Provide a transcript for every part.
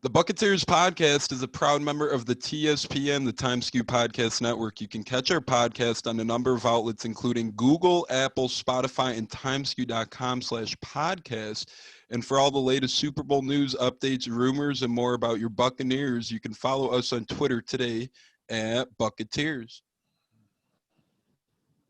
The Buccateers podcast is a proud member of the TSPN, the Time Skew Podcast Network. You can catch our podcast on a number of outlets, including Google, Apple, Spotify, and timeskew.com/podcast. And for all the latest Super Bowl news, updates, rumors, and more about your Buccaneers, you can follow us on Twitter today at Buccateers.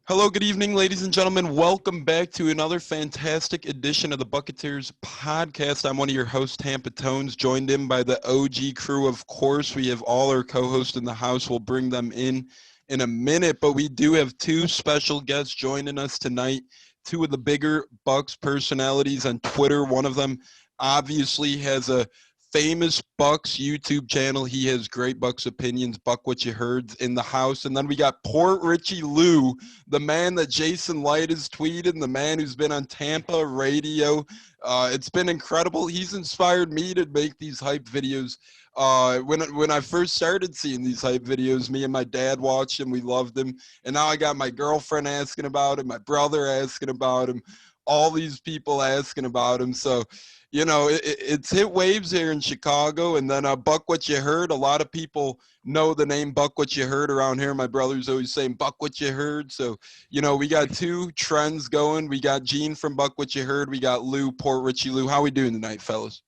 Hello, good evening, ladies and gentlemen. Welcome back to another fantastic edition of the Buccateers podcast. I'm one of your hosts, Tampa Tones, joined in by the OG crew. Of course, we have all our co-hosts in the house. We'll bring them in a minute, but we do have two special guests joining us tonight, two of the bigger Bucs personalities on Twitter. One of them obviously has a famous Bucs YouTube channel. He has great Bucs opinions. BucWhatYaHeard in the house. And then we got Port Richey Lou, the man that Jason Light has tweeted, the man who's been on Tampa radio. It's been incredible. He's inspired me to make these hype videos. When I first started seeing these hype videos, me and my dad watched him. We loved him. And now I got my girlfriend asking about him, my brother asking about him, all these people asking about him. So, you know, it's hit waves here in Chicago. And then BucWhatYaHeard, a lot of people know the name BucWhatYaHeard around here. My brother's always saying BucWhatYaHeard. So, you know, we got two trends going. We got Gene from BucWhatYaHeard. We got Lou, Port Richey Lou. How we doing tonight, fellas?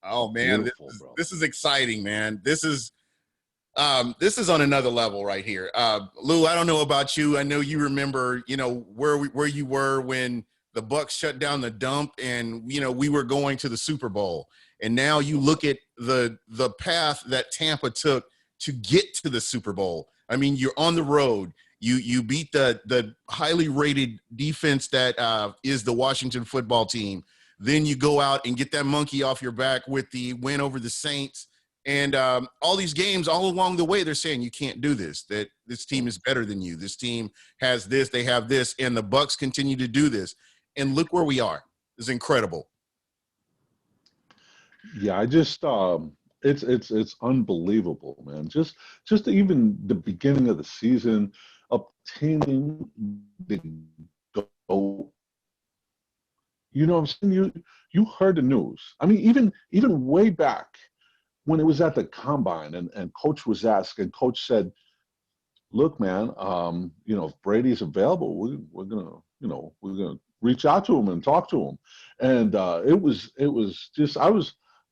Oh, man, this is exciting, man. This is on another level right here. Lou, I don't know about you. I know you remember, you know, where you were when the Bucs shut down the dump and, you know, we were going to the Super Bowl. And now you look at the path that Tampa took to get to the Super Bowl. I mean, you're on the road. You beat the highly rated defense that is the Washington football team. Then you go out and get that monkey off your back with the win over the Saints. And all these games, all along the way, they're saying you can't do this, that this team is better than you. This team has this, they have this, and the Bucs continue to do this. And look where we are. It's incredible. Yeah, I just it's unbelievable, man. Just even the beginning of the season, obtaining the GOAT. You know what I'm saying? You heard the news. I mean, even way back when it was at the combine and coach was asked and coach said, look, man, you know, if Brady's available, we're gonna reach out to him and talk to him. And it was just,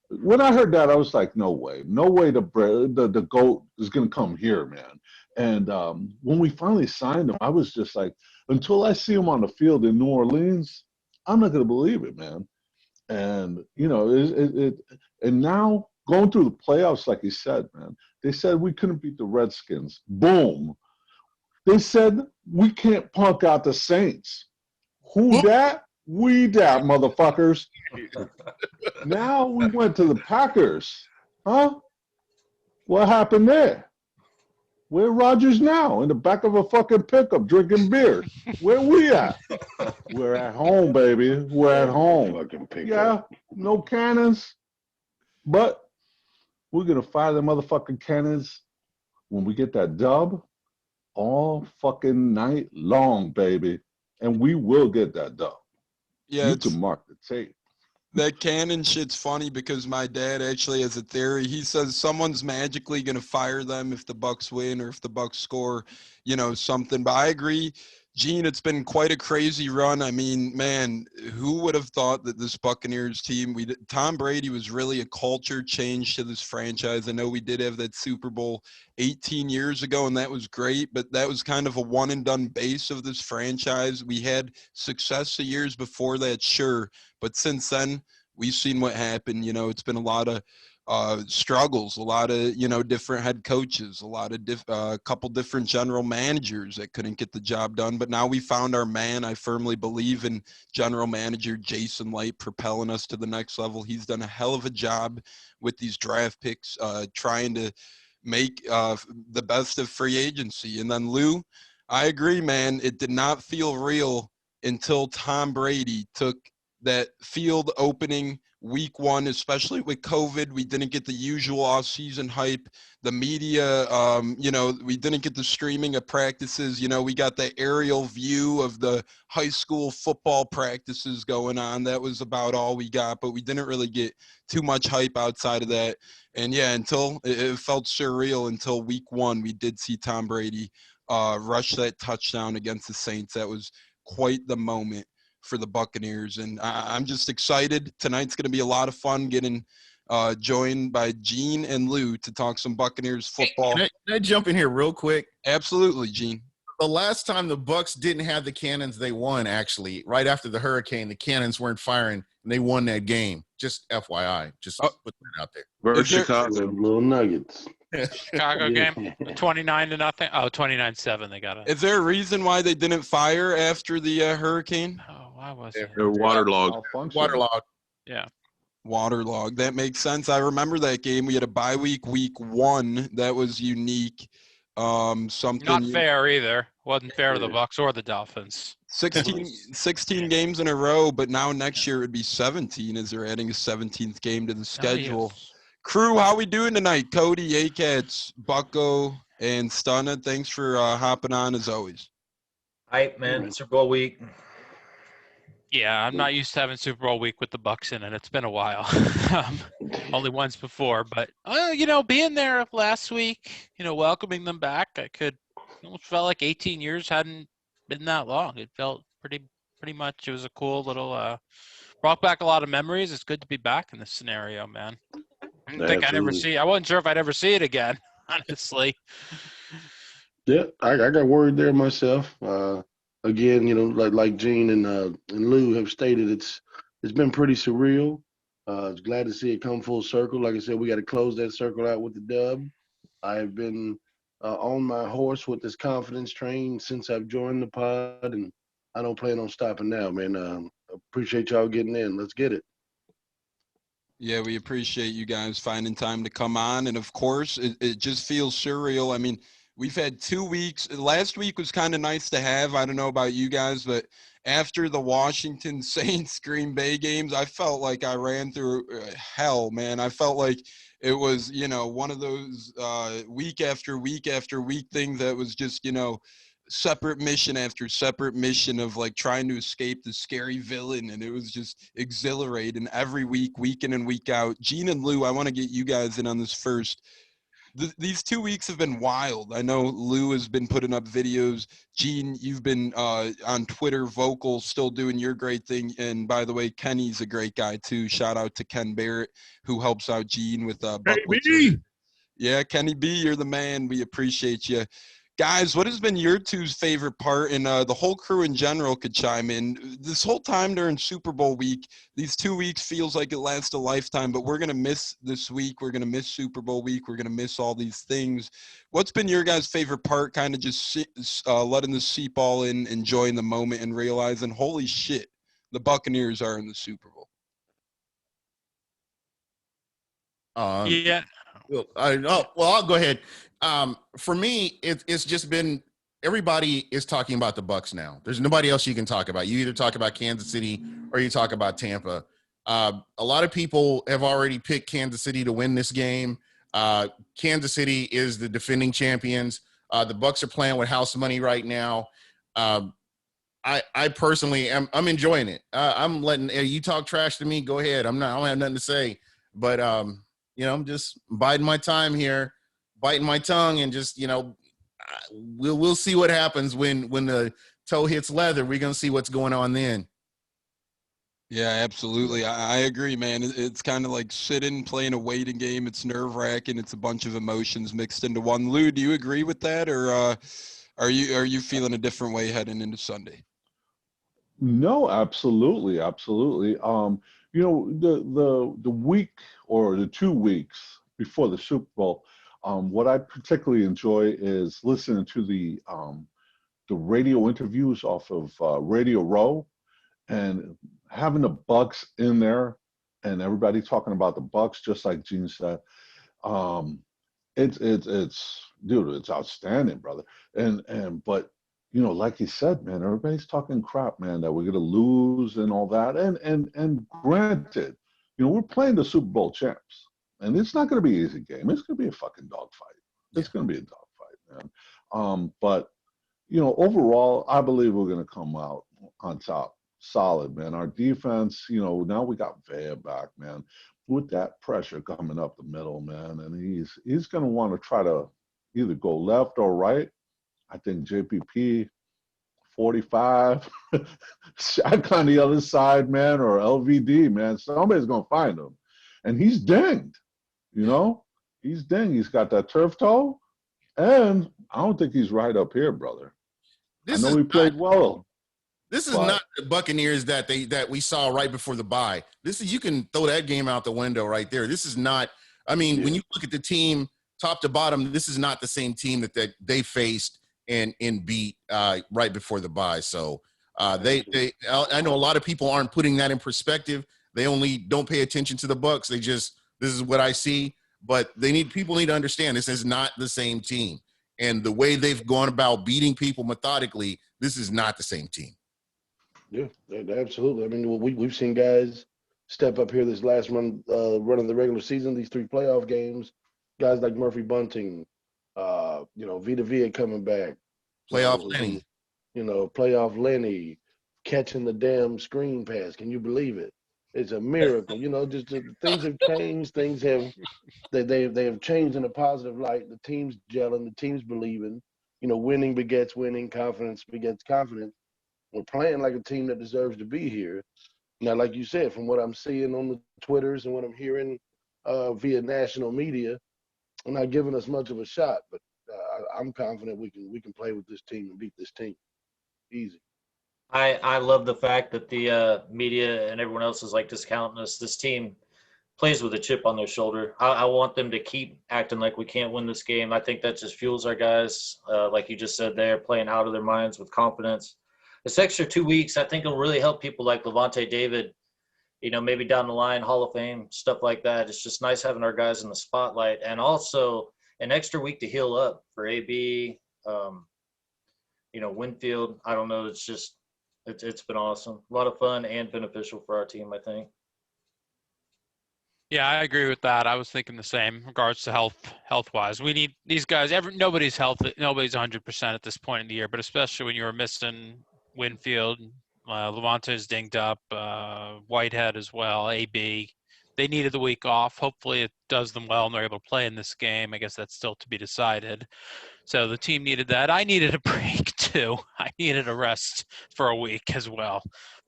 when I heard that, I was like, no way the GOAT is gonna come here, man. And when we finally signed him, I was just like, until I see him on the field in New Orleans, I'm not gonna believe it, man. And you know, and now going through the playoffs, like you said, man, they said we couldn't beat the Redskins. Boom. They said we can't punk out the Saints. Who that? We that, motherfuckers. Now we went to the Packers. Huh? What happened there? Where Rodgers now? In the back of a fucking pickup drinking beer. Where we at? We're at home, baby. We're at home. Yeah, no cannons. But we're going to fire the motherfucking cannons when we get that dub all fucking night long, baby. And we will get that dub. Yeah, you can mark the tape. That cannon shit's funny because my dad actually has a theory. He says someone's magically going to fire them if the Bucs win or if the Bucs score, you know, something. But I agree, Gene, it's been quite a crazy run. I mean, man, who would have thought that this Buccaneers team, Tom Brady was really a culture change to this franchise. I know we did have that Super Bowl 18 years ago, and that was great, but that was kind of a one-and-done base of this franchise. We had success the years before that, sure, but since then, we've seen what happened. You know, it's been a lot of struggles, a lot of, you know, different head coaches, a lot of couple different general managers that couldn't get the job done. But now we found our man. I firmly believe in general manager Jason Light propelling us to the next level. He's done a hell of a job with these draft picks, trying to make the best of free agency. And then Lou, I agree, man. It did not feel real until Tom Brady took that field opening week one, especially with COVID. We didn't get the usual off-season hype. The media, we didn't get the streaming of practices. We got the aerial view of the high school football practices going on. That was about all we got, but we didn't really get too much hype outside of that. And yeah, until it felt surreal until week one, we did see Tom Brady rush that touchdown against the Saints. That was quite the moment for the Buccaneers, and I'm just excited. Tonight's going to be a lot of fun getting joined by Gene and Lou to talk some Buccaneers football. Hey, can I jump in here real quick? Absolutely, Gene. The last time the Bucks didn't have the cannons, they won, actually. Right after the hurricane, the cannons weren't firing, and they won that game. Just FYI. Just put that out there. Versus Chicago. Little Nuggets. Chicago game, 29-0. Oh, 29-7 they got it. Is there a reason why they didn't fire after the hurricane? Oh, why was it? They're waterlogged. Waterlogged. Yeah. Waterlogged. That makes sense. I remember that game. We had a bye week, week one. That was unique. Something not fair either. Wasn't fair to the Bucks or the Dolphins. 16 games in a row, but now next year it would be 17 as they're adding a 17th game to the schedule. Yes. Crew, how we doing tonight? Cody, Katz, Bucco, and Stunna. Thanks for hopping on as always. Hype, man. Super Bowl week. Yeah, I'm not used to having Super Bowl week with the Bucks in it. It's been a while. Only once before, but being there last week, welcoming them back, almost felt like 18 years hadn't been that long. It felt pretty much. It was a cool little brought back a lot of memories. It's good to be back in this scenario, man. I didn't think I'd ever see. I wasn't sure if I'd ever see it again, honestly. Yeah, I got worried there myself. Again, like Gene and Lou have stated, it's been pretty surreal. It's glad to see it come full circle. Like I said, we got to close that circle out with the dub. I have been on my horse with this confidence train since I've joined the pod, and I don't plan on stopping now, man. Appreciate y'all getting in. Let's get it. Yeah, we appreciate you guys finding time to come on. And, of course, it just feels surreal. I mean, we've had 2 weeks. Last week was kind of nice to have. I don't know about you guys, but after the Washington Saints Green Bay games, I felt like I ran through hell, man. I felt like it was, one of those week after week after week things that was just, separate mission after separate mission of like trying to escape the scary villain, and it was just exhilarating every week, week in and week out. Gene and Lou, I want to get you guys in on this first. These 2 weeks have been wild. I know Lou has been putting up videos. Gene, you've been on Twitter vocal, still doing your great thing. And by the way, Kenny's a great guy too. Shout out to Ken Barrett, who helps out Gene with BucWhatYaHeard. Yeah, Kenny B, you're the man. We appreciate you. Guys, what has been your two's favorite part? And the whole crew in general could chime in. This whole time during Super Bowl week, these 2 weeks feels like it lasts a lifetime, but we're going to miss this week. We're going to miss Super Bowl week. We're going to miss all these things. What's been your guys' favorite part, kind of just letting the seep all in, enjoying the moment, and realizing, holy shit, the Buccaneers are in the Super Bowl? Yeah. Well, I'll go ahead. For me, it's just been everybody is talking about the Bucks now. There's nobody else you can talk about. You either talk about Kansas City or you talk about Tampa. A lot of people have already picked Kansas City to win this game. Kansas City is the defending champions. The Bucks are playing with house money right now. I personally I'm enjoying it. I'm letting you talk trash to me. Go ahead. I don't have nothing to say, but I'm just biding my time here, biting my tongue, and just we'll see what happens when the toe hits leather. We're gonna see what's going on then. Yeah, absolutely. I agree, man. It's kind of like sitting, playing a waiting game. It's nerve-wracking. It's a bunch of emotions mixed into one. Lou, do you agree with that, or are you feeling a different way heading into Sunday? No, absolutely. The week or the 2 weeks before the Super Bowl, what I particularly enjoy is listening to the radio interviews off of Radio Row, and having the Bucks in there and everybody talking about the Bucks, just like Gene said. It's outstanding, brother. But like you said, man, everybody's talking crap, man, that we're going to lose and all that. And granted, we're playing the Super Bowl champs, and it's not going to be an easy game. It's going to be a fucking dogfight. It's going to be a dogfight, man. But overall, I believe we're going to come out on top, solid, man. Our defense, now we got Vea back, man, with that pressure coming up the middle, man, and he's going to want to try to either go left or right. I think JPP 45 shot on the other side, man, or LVD, man. Somebody's going to find him. And he's dinged, He's dinged. He's got that turf toe. And I don't think he's right up here, brother. I know he played well. This is not the Buccaneers that we saw right before the bye. You can throw that game out the window right there. This is not, when you look at the team top to bottom, this is not the same team that they faced and beat right before the bye. So I know a lot of people aren't putting that in perspective. They only don't pay attention to the Bucs. This is what I see. But people need to understand this is not the same team. And the way they've gone about beating people methodically, this is not the same team. Yeah, absolutely. We've seen guys step up here this last run of the regular season, these 3 playoff games. Guys like Murphy Bunting, Vita Vea coming back. Playoff Lenny. Playoff Lenny, catching the damn screen pass. Can you believe it? It's a miracle. Just things have changed. Things have they have changed in a positive light. The team's gelling. The team's believing. Winning begets winning. Confidence begets confidence. We're playing like a team that deserves to be here. Now, like you said, from what I'm seeing on the Twitters and what I'm hearing via national media, I'm not giving us much of a shot, but I'm confident we can play with this team and beat this team. Easy. I love the fact that the media and everyone else is like discounting us. This team plays with a chip on their shoulder. I want them to keep acting like we can't win this game. I think that just fuels our guys, like you just said there, playing out of their minds with confidence. This extra 2 weeks, I think, will really help people like Levante David, maybe down the line, Hall of Fame, stuff like that. It's just nice having our guys in the spotlight. And also an extra week to heal up for AB, Winfield. I don't know. It's been awesome. A lot of fun and beneficial for our team, I think. Yeah, I agree with that. I was thinking the same in regards to health-wise. We need these guys. Nobody's healthy. Nobody's 100% at this point in the year, but especially when you were missing Winfield, Levante's dinged up, Whitehead as well, AB. They needed the week off. Hopefully it does them well and they're able to play in this game. I guess that's still to be decided. So the team needed that. I needed a break too. I needed a rest for a week as well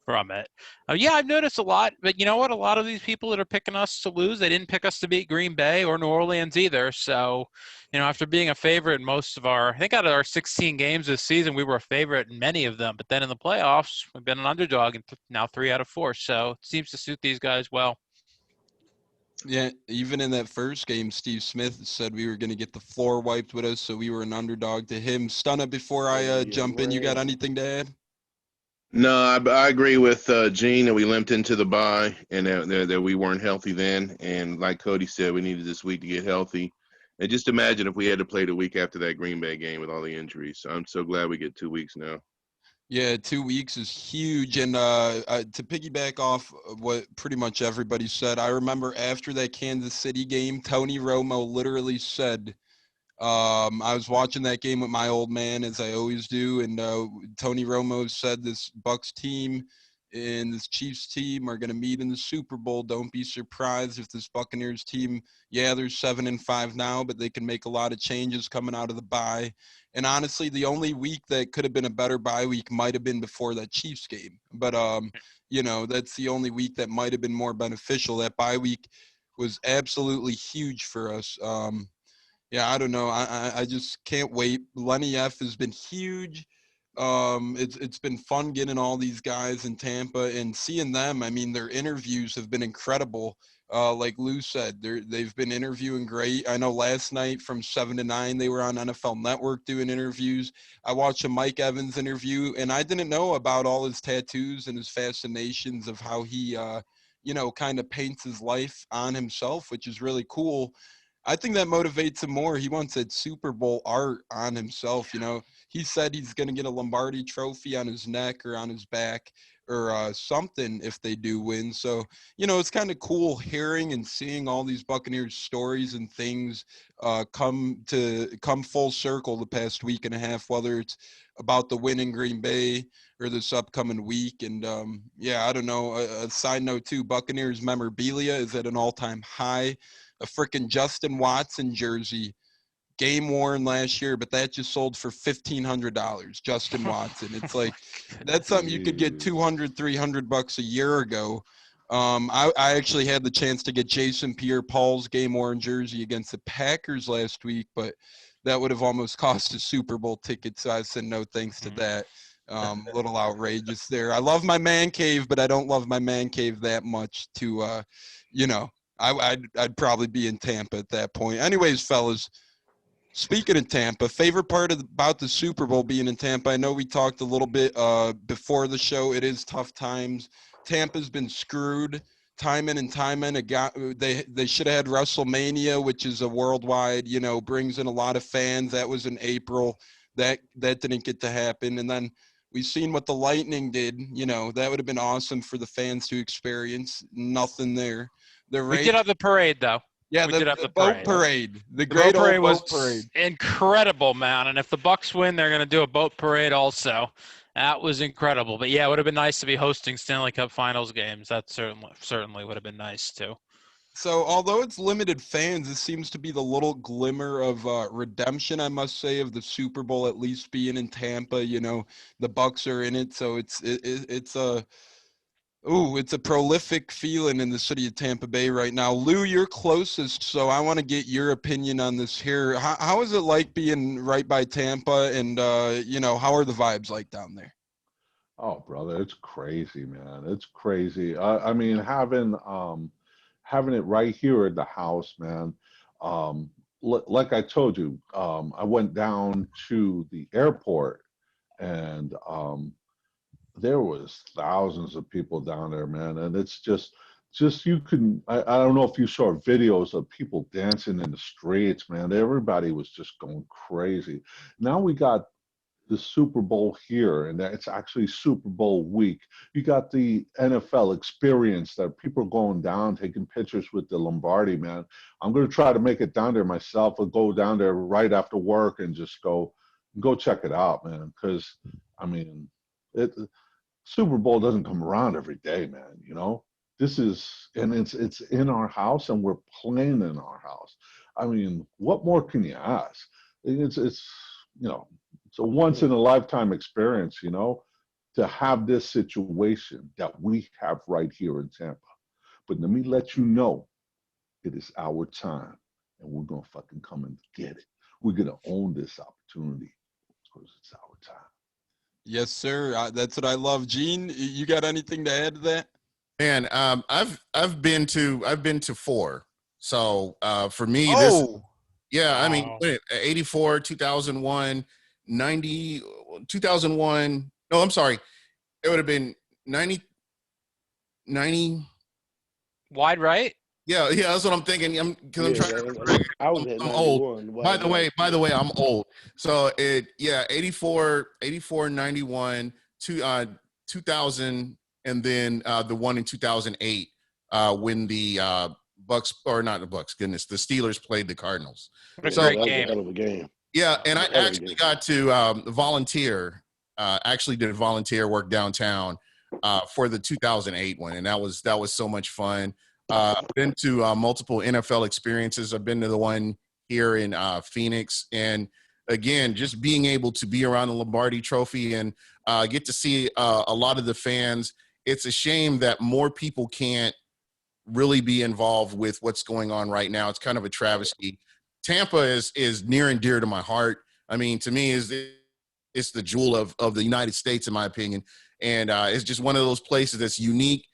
from it. Yeah, I've noticed a lot, but you know what? A lot of these people that are picking us to lose, they didn't pick us to beat Green Bay or New Orleans either. So, after being a favorite in most of I think out of our 16 games this season, we were a favorite in many of them. But then in the playoffs, we've been an underdog in now 3 out of 4. So it seems to suit these guys well. Yeah, even in that first game, Steve Smith said we were going to get the floor wiped with us, so we were an underdog to him. Stunna, before I jump in, you got anything to add? No, I agree with Gene that we limped into the bye and that we weren't healthy then. And like Cody said, we needed this week to get healthy. And just imagine if we had to play the week after that Green Bay game with all the injuries. So I'm so glad we get 2 weeks now. Yeah, 2 weeks is huge. And to piggyback off what pretty much everybody said, I remember after that Kansas City game, Tony Romo literally said, I was watching that game with my old man, as I always do, and Tony Romo said this Bucs team and this Chiefs team are going to meet in the Super Bowl. Don't be surprised if this Buccaneers team, they're 7-5 now, but they can make a lot of changes coming out of the bye. And honestly, the only week that could have been a better bye week might have been before that Chiefs game. But, that's the only week that might have been more beneficial. That bye week was absolutely huge for us. Yeah, I don't know. I just can't wait. Lenny F has been huge. It's been fun getting all these guys in Tampa and seeing them. I mean, their interviews have been incredible. Like Lou said, they've been interviewing great. I know last night from 7 to 9, they were on NFL Network doing interviews. I watched a Mike Evans interview, and I didn't know about all his tattoos and his fascinations of how he, kind of paints his life on himself, which is really cool. I think that motivates him more. He wants that Super Bowl art on himself, he said he's going to get a Lombardi trophy on his neck or on his back or something if they do win. So, it's kind of cool hearing and seeing all these Buccaneers stories and things come full circle the past week and a half, whether it's about the win in Green Bay or this upcoming week. And I don't know, a side note too, Buccaneers memorabilia is at an all-time high. A freaking Justin Watson jersey, game worn last year, but that just sold for $1,500. Justin Watson. It's like, that's something you could get $200-$300 a year ago. I actually had the chance to get Jason Pierre-Paul's game worn jersey against the Packers last week, but that would have almost cost a Super Bowl ticket. So I said no thanks to that. A little outrageous there. I love my man cave, but I don't love my man cave that much to, I'd probably be in Tampa at that point. Anyways, fellas, speaking of Tampa, favorite part about the Super Bowl being in Tampa, I know we talked a little bit before the show. It is tough times. Tampa's been screwed time in and time in. They should have had WrestleMania, which is a worldwide, brings in a lot of fans. That was in April. That didn't get to happen. And then we've seen what the Lightning did. That would have been awesome for the fans to experience. Nothing there. We did have the parade, though. Yeah, we did have the boat parade. The great boat parade was parade. Incredible, man. And if the Bucs win, they're going to do a boat parade also. That was incredible. But, yeah, it would have been nice to be hosting Stanley Cup Finals games. That certainly would have been nice, too. So, although it's limited fans, it seems to be the little glimmer of redemption, I must say, of the Super Bowl at least being in Tampa. The Bucs are in it, so it's a prolific feeling in the city of Tampa Bay right now. Lou, you're closest, so I want to get your opinion on this here. How is it like being right by Tampa, and how are the vibes like down there? Oh, brother, it's crazy, man. It's crazy. I mean, having it right here at the house, man. Like I told you, I went down to the airport, and there was thousands of people down there, man. And it's just you can, I don't know if you saw videos of people dancing in the streets, man. Everybody was just going crazy. Now we got the Super Bowl here, and it's actually Super Bowl week. You got the NFL experience that people are going down, taking pictures with the Lombardi, man. I'm going to try to make it down there myself. I'll go down there right after work and just go check it out, man. Because, I mean, Super Bowl doesn't come around every day, man, This is, and it's in our house, and we're playing in our house. I mean, what more can you ask? It's a once in a lifetime experience, to have this situation that we have right here in Tampa. But let me let you know, it is our time, and we're going to fucking come and get it. We're going to own this opportunity because it's our time. Yes, sir. That's what I love. Gene, you got anything to add to that? Man, I've been to 4. So for me, I mean, 84, 2001, 90, 2001. No, I'm sorry. It would have been 90. Wide right? Yeah, that's what I'm thinking. I'm old. By the way, I'm old. So 84, 91, 2000, and then the one in 2008 when the Bucks, or not the Bucks, goodness, the Steelers played the Cardinals. What a great game. Hell of a game. Yeah, and I actually got to volunteer. Actually did volunteer work downtown for the 2008 one, and that was so much fun. I've been to multiple NFL experiences. I've been to the one here in Phoenix, and again, just being able to be around the Lombardi Trophy and get to see a lot of the fans. It's a shame that more people can't really be involved with what's going on right now. It's kind of a travesty. Tampa is near and dear to my heart. I mean, to me, it's the jewel of the United States, in my opinion, and it's just one of those places that's unique.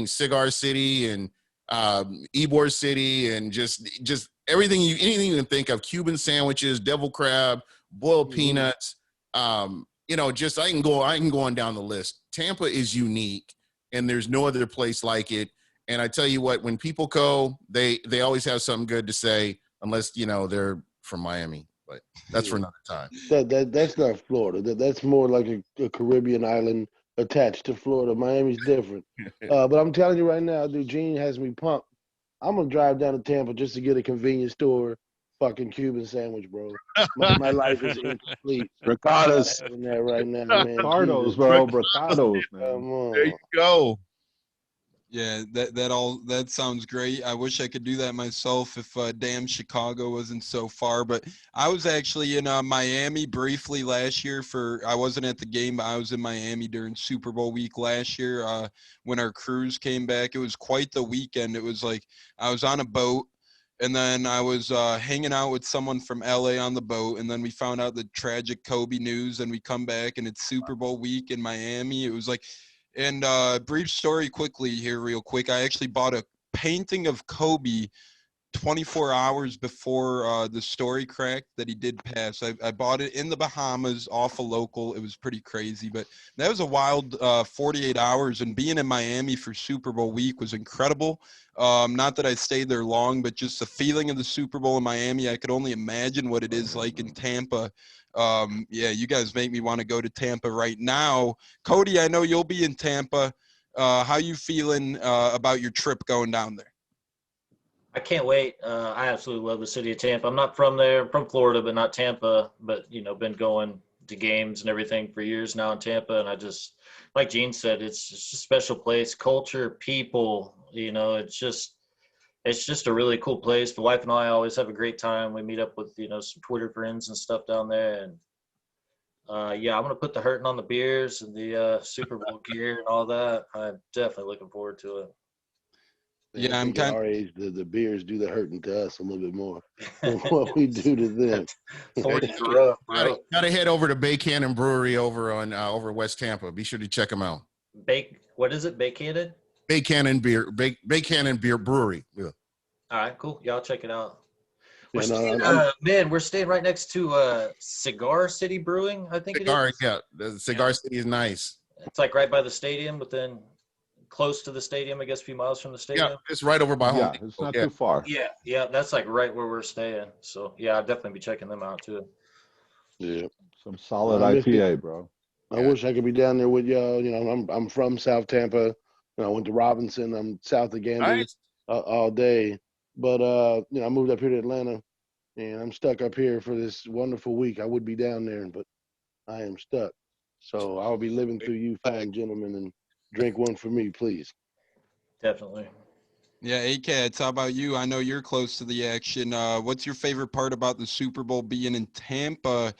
Cigar City and Ybor City, and just anything you can think of. Cuban sandwiches, devil crab, boiled peanuts. I can go on down the list. Tampa is unique, and there's no other place like it. And I tell you what, when people go, they always have something good to say, unless they're from Miami but that's for another time. That's not Florida. That's more like a Caribbean island attached to Florida. Miami's different. But I'm telling you right now, dude, Gene has me pumped. I'm gonna drive down to Tampa just to get a convenience store fucking Cuban sandwich, bro. My life is incomplete. Ricotta's. Having that right now, man. Ricardo's, bro. Ricardo's, man. Come on. There you go. Yeah, that sounds great. I wish I could do that myself if damn Chicago wasn't so far. But I was actually in Miami briefly last year I wasn't at the game, but I was in Miami during Super Bowl week last year when our crews came back. It was quite the weekend. It was like I was on a boat, and then I was hanging out with someone from LA on the boat, and then we found out the tragic Kobe news, and we come back, and it's Super Bowl week in Miami. It was like – and brief story quickly here real quick. I actually bought a painting of Kobe 24 hours before the story cracked that he did pass. I bought it in the Bahamas off a local. It was pretty crazy, but that was a wild 48 hours. And being in Miami for Super Bowl week was incredible. Not that I stayed there long, but just the feeling of the Super Bowl in Miami, I could only imagine what it is like in Tampa. Yeah, you guys make me want to go to Tampa right now. Cody, I know you'll be in Tampa. How you feeling about your trip going down there? I can't wait. I absolutely love the city of Tampa. I'm not from there. I'm from Florida, but not Tampa. But, been going to games and everything for years now in Tampa. And I just, like Gene said, it's just a special place, culture, people, it's just a really cool place. The wife and I always have a great time. We meet up with, some Twitter friends and stuff down there. And yeah, I'm going to put the hurting on the beers and the Super Bowl gear and all that. I'm definitely looking forward to it. Yeah, I'm kind of our age. The beers do the hurting to us a little bit more than what we do to them. 40's rough, bro. Gotta head over to Bay Cannon Brewery over West Tampa. Be sure to check them out. What is it? Bay Cannon? Bay Cannon Beer Brewery. Yeah. All right, cool. Y'all check it out. We're staying right next to Cigar City Brewing, I think it is. Yeah, the Cigar City is nice. It's like right by the stadium, within close to the stadium, I guess a few miles from the stadium. Yeah, it's right over by home. Yeah, it's not too far. Yeah, that's like right where we're staying. So yeah, I'll definitely be checking them out too. Yeah, some solid IPA, bro. I wish I could be down there with y'all. I'm from South Tampa. I went to Robinson. I'm south of Gameday all day. But I moved up here to Atlanta, and I'm stuck up here for this wonderful week. I would be down there, but I am stuck. So I'll be living through you fine gentlemen, and drink one for me, please. Definitely. Yeah, Katz, how about you? I know you're close to the action. What's your favorite part about the Super Bowl being in Tampa?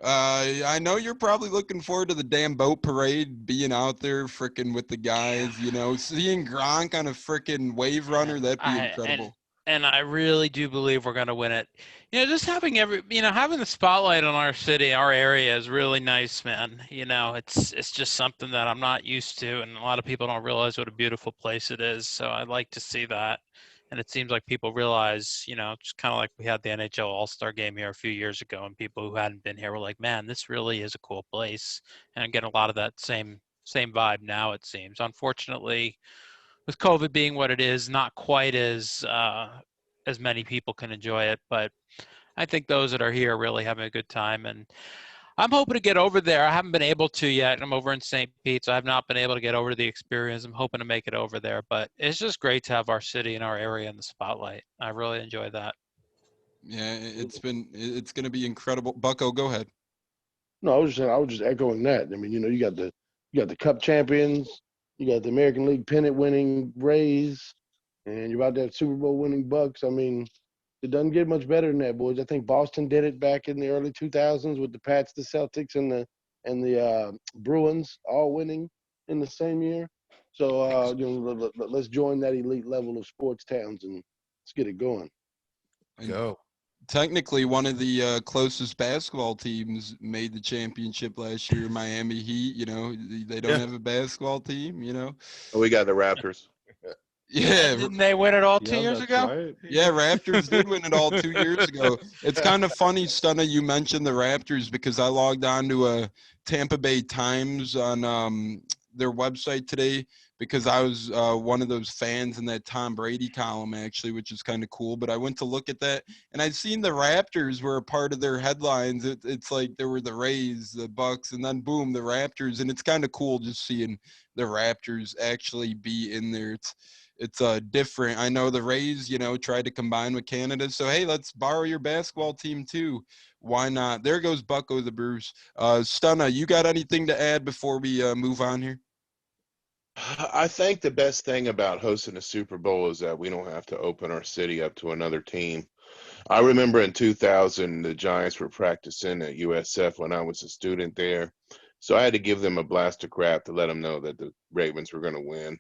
I know you're probably looking forward to the damn boat parade, being out there frickin' with the guys, seeing Gronk on a frickin' wave runner, that'd be incredible. And I really do believe we're going to win it. Just having having the spotlight on our city, our area is really nice, man. It's just something that I'm not used to, and a lot of people don't realize what a beautiful place it is. So I'd like to see that. And it seems like people realize, just kind of like we had the NHL All-Star game here a few years ago, and people who hadn't been here were like, man, this really is a cool place. And I'm getting a lot of that same vibe now, it seems. Unfortunately, with COVID being what it is, not quite as many people can enjoy it, but I think those that are here are really having a good time. And I'm hoping to get over there. I haven't been able to yet. I'm over in St. Pete, so I have not been able to get over to the experience. I'm hoping to make it over there, but it's just great to have our city and our area in the spotlight. I really enjoy that. Yeah, it's going to be incredible. Bucco, go ahead. No, I was just echoing that. I mean, you got the Cup champions. You got the American League pennant winning Rays, and you're about to have Super Bowl winning Bucks. I mean, it doesn't get much better than that, boys. I think Boston did it back in the early 2000s with the Pats, the Celtics, and the Bruins all winning in the same year. So let's join that elite level of sports towns and let's get it going. Go. Technically, one of the closest basketball teams made the championship last year, Miami Heat. They don't have a basketball team, Oh, we got the Raptors. Yeah. Didn't they win it all 2 Yeah, years that's ago? right. Yeah, Raptors did win it all 2 years ago. It's kind of funny, Stunna, you mentioned the Raptors because I logged on to a Tampa Bay Times on their website today because I was one of those fans in that Tom Brady column, actually, which is kind of cool. But I went to look at that, and I'd seen the Raptors were a part of their headlines. It's like there were the Rays, the Bucks, and then boom, the Raptors. And it's kind of cool just seeing the Raptors actually be in there. It's different. I know the Rays, tried to combine with Canada. So, hey, let's borrow your basketball team too. Why not? There goes Bucco the Bruce. Stunna, you got anything to add before we move on here? I think the best thing about hosting a Super Bowl is that we don't have to open our city up to another team. I remember in 2000, the Giants were practicing at USF when I was a student there. So I had to give them a blast of crap to let them know that the Ravens were going to win.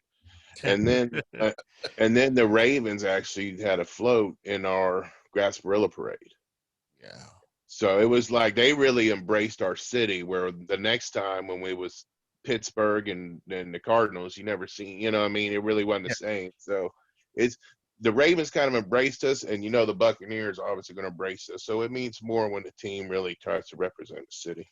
And then the Ravens actually had a float in our Gasparilla parade. Yeah. So it was like they really embraced our city, where the next time when we was Pittsburgh and the Cardinals, you never seen, it really wasn't the same. So it's the Ravens kind of embraced us, and the Buccaneers are obviously going to embrace us. So it means more when the team really tries to represent the city.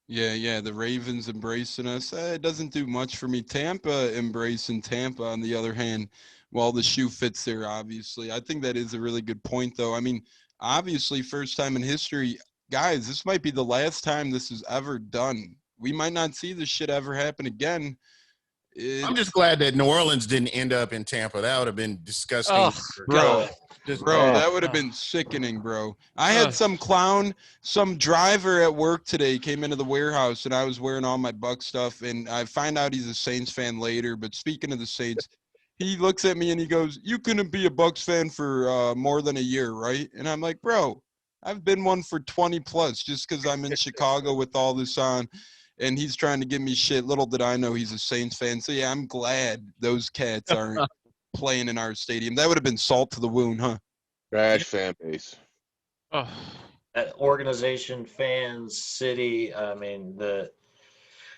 Yeah, the Ravens embracing us. It doesn't do much for me. Tampa embracing Tampa, on the other hand, well, the shoe fits there, obviously. I think that is a really good point, though. I mean, obviously, first time in history, guys, this might be the last time this is ever done. We might not see this shit ever happen again. I'm just glad that New Orleans didn't end up in Tampa. That would have been disgusting. Oh, God. Bro, that would have been sickening, bro. I had some driver at work today came into the warehouse, and I was wearing all my Buck stuff, and I find out he's a Saints fan later. But speaking of the Saints, he looks at me and he goes, "You couldn't be a Bucks fan for more than a year, right?" And I'm like, bro, I've been one for 20 plus just because I'm in Chicago with all this on. And he's trying to give me shit. Little did I know he's a Saints fan. So, yeah, I'm glad those cats aren't playing in our stadium. That would have been salt to the wound, huh? Trash fan base. Oh. That organization, fans, city, I mean,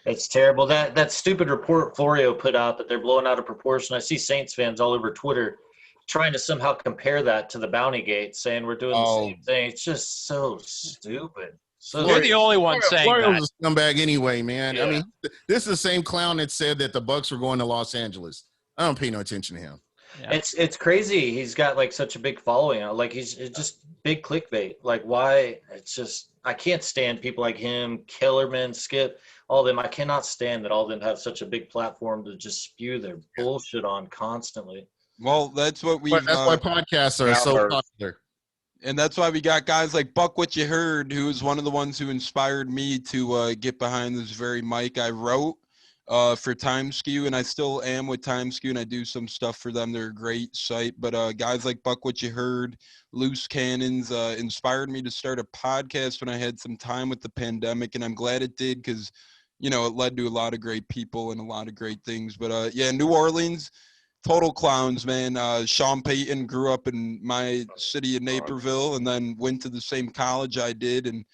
it's terrible. That stupid report Florio put out that they're blowing out of proportion. I see Saints fans all over Twitter trying to somehow compare that to the Bounty Gate, saying we're doing the same thing. It's just so stupid. So you're the only one saying Florio's a scumbag anyway, man. Yeah. I mean, this is the same clown that said that the Bucks were going to Los Angeles. I don't pay no attention to him. Yeah. It's crazy. He's got like such a big following. Like it's just big clickbait. Like why? It's just I can't stand people like him, Kellerman, Skip, all of them. I cannot stand that all of them have such a big platform to just spew their bullshit on constantly. Well, that's what we. That's why podcasts are so popular. And that's why we got guys like BucWhatYaHeard, who is one of the ones who inspired me to get behind this very mic. I wrote for Time Skew, and I still am with Time Skew, and I do some stuff for them. They're a great site. But guys like BucWhatYaHeard, Loose Cannons inspired me to start a podcast when I had some time with the pandemic, and I'm glad it did because, it led to a lot of great people and a lot of great things. But, yeah, New Orleans – total clowns, man. Sean Payton grew up in my city of Naperville and then went to the same college I did. And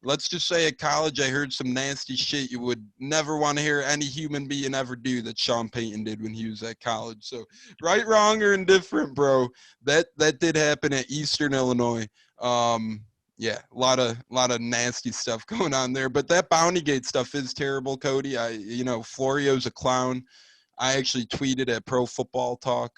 let's just say at college, I heard some nasty shit you would never want to hear any human being ever do that Sean Payton did when he was at college. So right, wrong, or indifferent, bro, that did happen at Eastern Illinois. Yeah, a lot of nasty stuff going on there. But that Bounty Gate stuff is terrible, Cody. Florio's a clown. I actually tweeted at Pro Football Talk.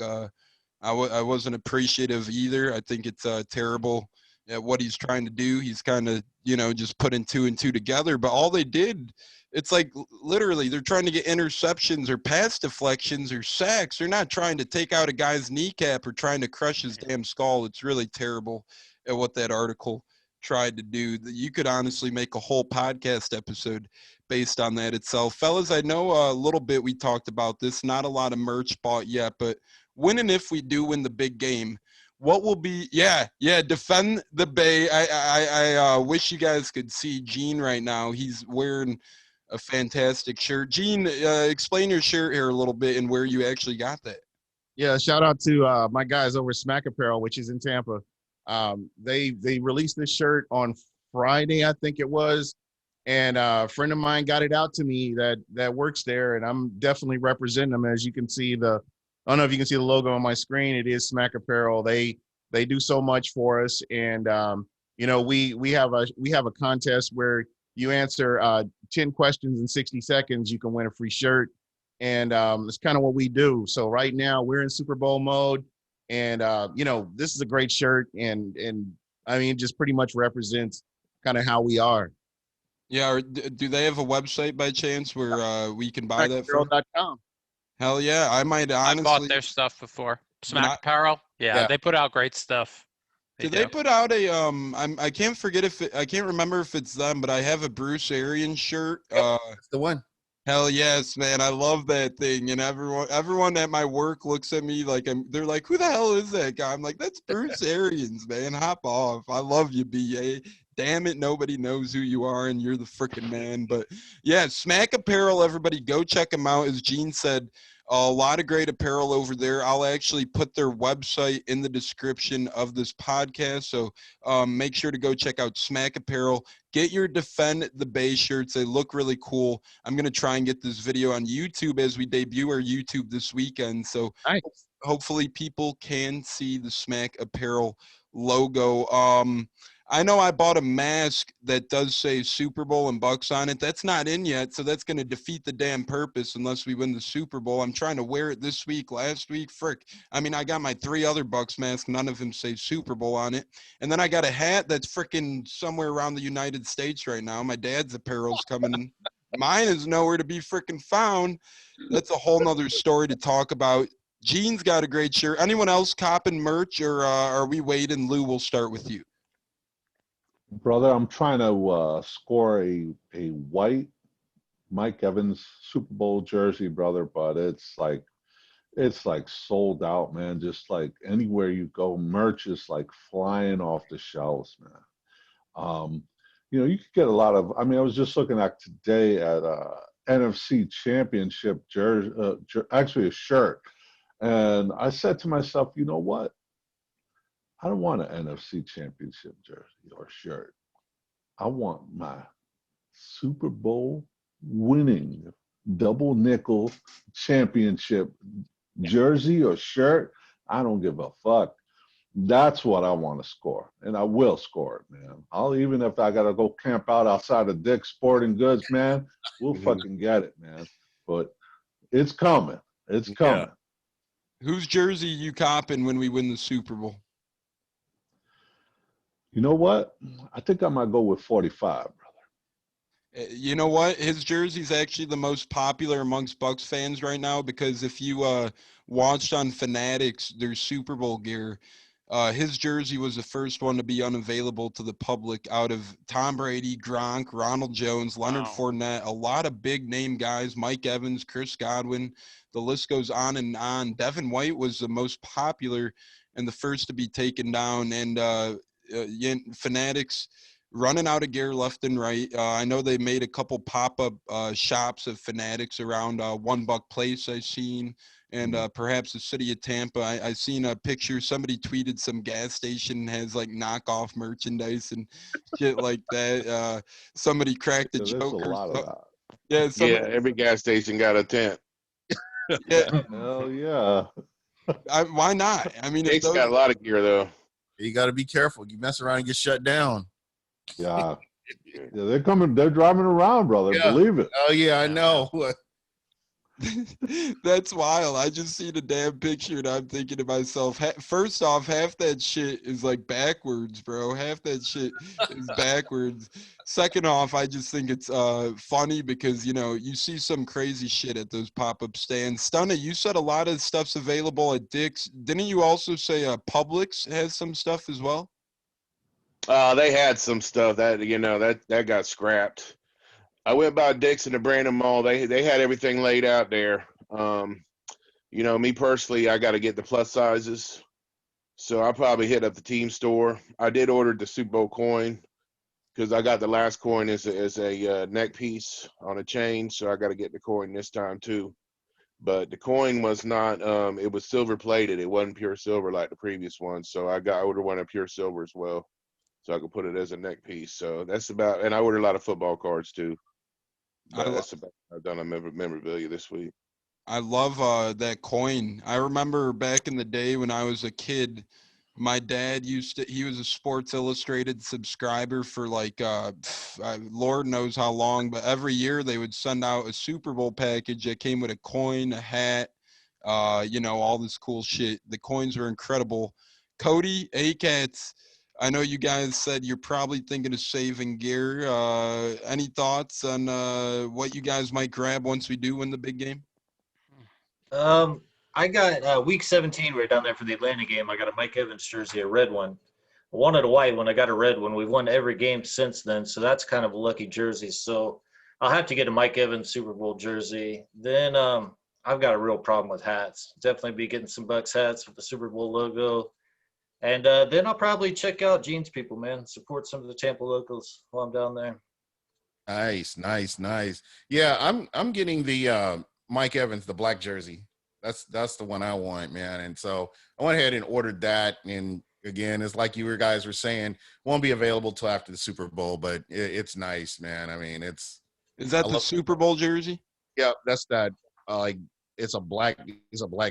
I wasn't appreciative either. I think it's terrible at what he's trying to do. He's kind of, just putting two and two together. But all they did, it's like literally they're trying to get interceptions or pass deflections or sacks. They're not trying to take out a guy's kneecap or trying to crush his damn skull. It's really terrible at what that article tried to do. You could honestly make a whole podcast episode based on that itself. Fellas, I know a little bit we talked about this, not a lot of merch bought yet, but when and if we do win the big game, what will be, defend the Bay. I wish you guys could see Gene right now. He's wearing a fantastic shirt. Gene, explain your shirt here a little bit and where you actually got that. Yeah, shout out to my guys over at Smack Apparel, which is in Tampa. They released this shirt on Friday, I think it was, and a friend of mine got it out to me that works there, and I'm definitely representing them. As you can see, the I don't know if you can see the logo on my screen. It is Smack Apparel. They do so much for us, and you know, we have a contest where you answer 10 questions in 60 seconds, you can win a free shirt, and it's kind of what we do. So right now we're in Super Bowl mode, and you know, this is a great shirt, and I mean, it just pretty much represents kind of how we are. Yeah, or do they have a website by chance where we can buy that from? Smackapparel.com. Hell yeah, I might honestly. I bought their stuff before. Smack Apparel. Yeah, they put out great stuff. They put out a I can't forget I can't remember if it's them, but I have a Bruce Arians shirt. Yep, that's the one. Hell yes, man. I love that thing. And everyone at my work looks at me like they're like, who the hell is that guy? I'm like, that's Bruce Arians, man. Hop off. I love you, BA. Damn it, nobody knows who you are, and you're the freaking man. But yeah, Smack Apparel, everybody go check them out. As Gene said, a lot of great apparel over there. I'll actually put their website in the description of this podcast. So make sure to go check out Smack Apparel. Get your Defend the Bay shirts. They look really cool. I'm going to try and get this video on YouTube as we debut our YouTube this weekend. So nice. Hopefully people can see the Smack Apparel logo. I know I bought a mask that does say Super Bowl and Bucks on it. That's not in yet, so that's going to defeat the damn purpose unless we win the Super Bowl. I'm trying to wear it this week, last week. Frick. I mean, I got my 3 other Bucks masks. None of them say Super Bowl on it. And then I got a hat that's frickin' somewhere around the United States right now. My dad's apparel's coming. Mine is nowhere to be frickin' found. That's a whole nother story to talk about. Gene's got a great shirt. Anyone else copping merch, or are we waiting? Lou, we'll start with you. Brother, I'm trying to score a white Mike Evans Super Bowl jersey, brother, but it's like sold out, man. Just like anywhere you go, merch is like flying off the shelves, man. You know, you could get a lot of. I mean, I was just looking at today at NFC Championship jersey, actually a shirt, and I said to myself, you know what? I don't want an NFC Championship jersey or shirt. I want my Super Bowl winning double nickel championship jersey or shirt. I don't give a fuck. That's what I want to score, and I will score it, man. I'll even if I gotta go camp out outside of Dick's Sporting Goods, man. We'll fucking get it, man. But it's coming. It's coming. Yeah. Whose jersey you copping when we win the Super Bowl? You know what? I think I might go with 45, brother. You know what? His jersey's actually the most popular amongst Bucks fans right now because if you watched on Fanatics their Super Bowl gear, his jersey was the first one to be unavailable to the public out of Tom Brady, Gronk, Ronald Jones, Leonard Fournette, a lot of big name guys, Mike Evans, Chris Godwin. The list goes on and on. Devin White was the most popular and the first to be taken down, and Fanatics running out of gear left and right. I know they made a couple pop-up shops of Fanatics around One Buck Place I've seen, and perhaps the city of Tampa. I seen a picture. Somebody tweeted some gas station has like knockoff merchandise and shit like that. Somebody cracked a joke. There's a lot of that. Yeah, every gas station got a tent. Yeah. Hell yeah. Why not? I mean, Jake's got a lot of gear though. You got to be careful. You mess around and get shut down. Yeah. Yeah, they're coming. They're driving around, brother. Yeah. Believe it. Oh, yeah, I know. That's wild. I just see the damn picture and I'm thinking to myself, first off, half that shit is like backwards, bro. Half that shit is backwards. Second off, I just think it's funny because, you know, you see some crazy shit at those pop-up stands. Stunna, you said a lot of stuff's available at Dick's. Didn't you also say Publix has some stuff as well? They had some stuff that, you know, that got scrapped. I went by Dick's in the Brandon Mall. They had everything laid out there. You know, me personally, I got to get the plus sizes. So I'll probably hit up the team store. I did order the Super Bowl coin because I got the last coin as a neck piece on a chain. So I got to get the coin this time too. But the coin was not, it was silver plated. It wasn't pure silver like the previous one. So I ordered one of pure silver as well. So I could put it as a neck piece. So that's about, and I ordered a lot of football cards too. But that's about I've done a memorabilia this week. I love that coin. I remember back in the day when I was a kid, my dad he was a Sports Illustrated subscriber for like Lord knows how long, but every year they would send out a Super Bowl package that came with a coin, a hat, all this cool shit. The coins were incredible. Cody, Katz, I know you guys said you're probably thinking of saving gear. Any thoughts on what you guys might grab once we do win the big game? I got week 17. We were down there for the Atlanta game. I got a Mike Evans jersey, a red one. I wanted a white one. I got a red one. We've won every game since then, so that's kind of a lucky jersey. So I'll have to get a Mike Evans Super Bowl jersey. Then I've got a real problem with hats. Definitely be getting some Bucs hats with the Super Bowl logo. And then I'll probably check out Gene's people, man. Support some of the Tampa locals while I'm down there. Nice. Yeah, I'm getting the Mike Evans, the black jersey. That's the one I want, man. And so I went ahead and ordered that. And again, it's like you guys were saying, won't be available till after the Super Bowl, but it's nice, man. I mean, is that the Super Bowl jersey? Yeah, that's that. It's a black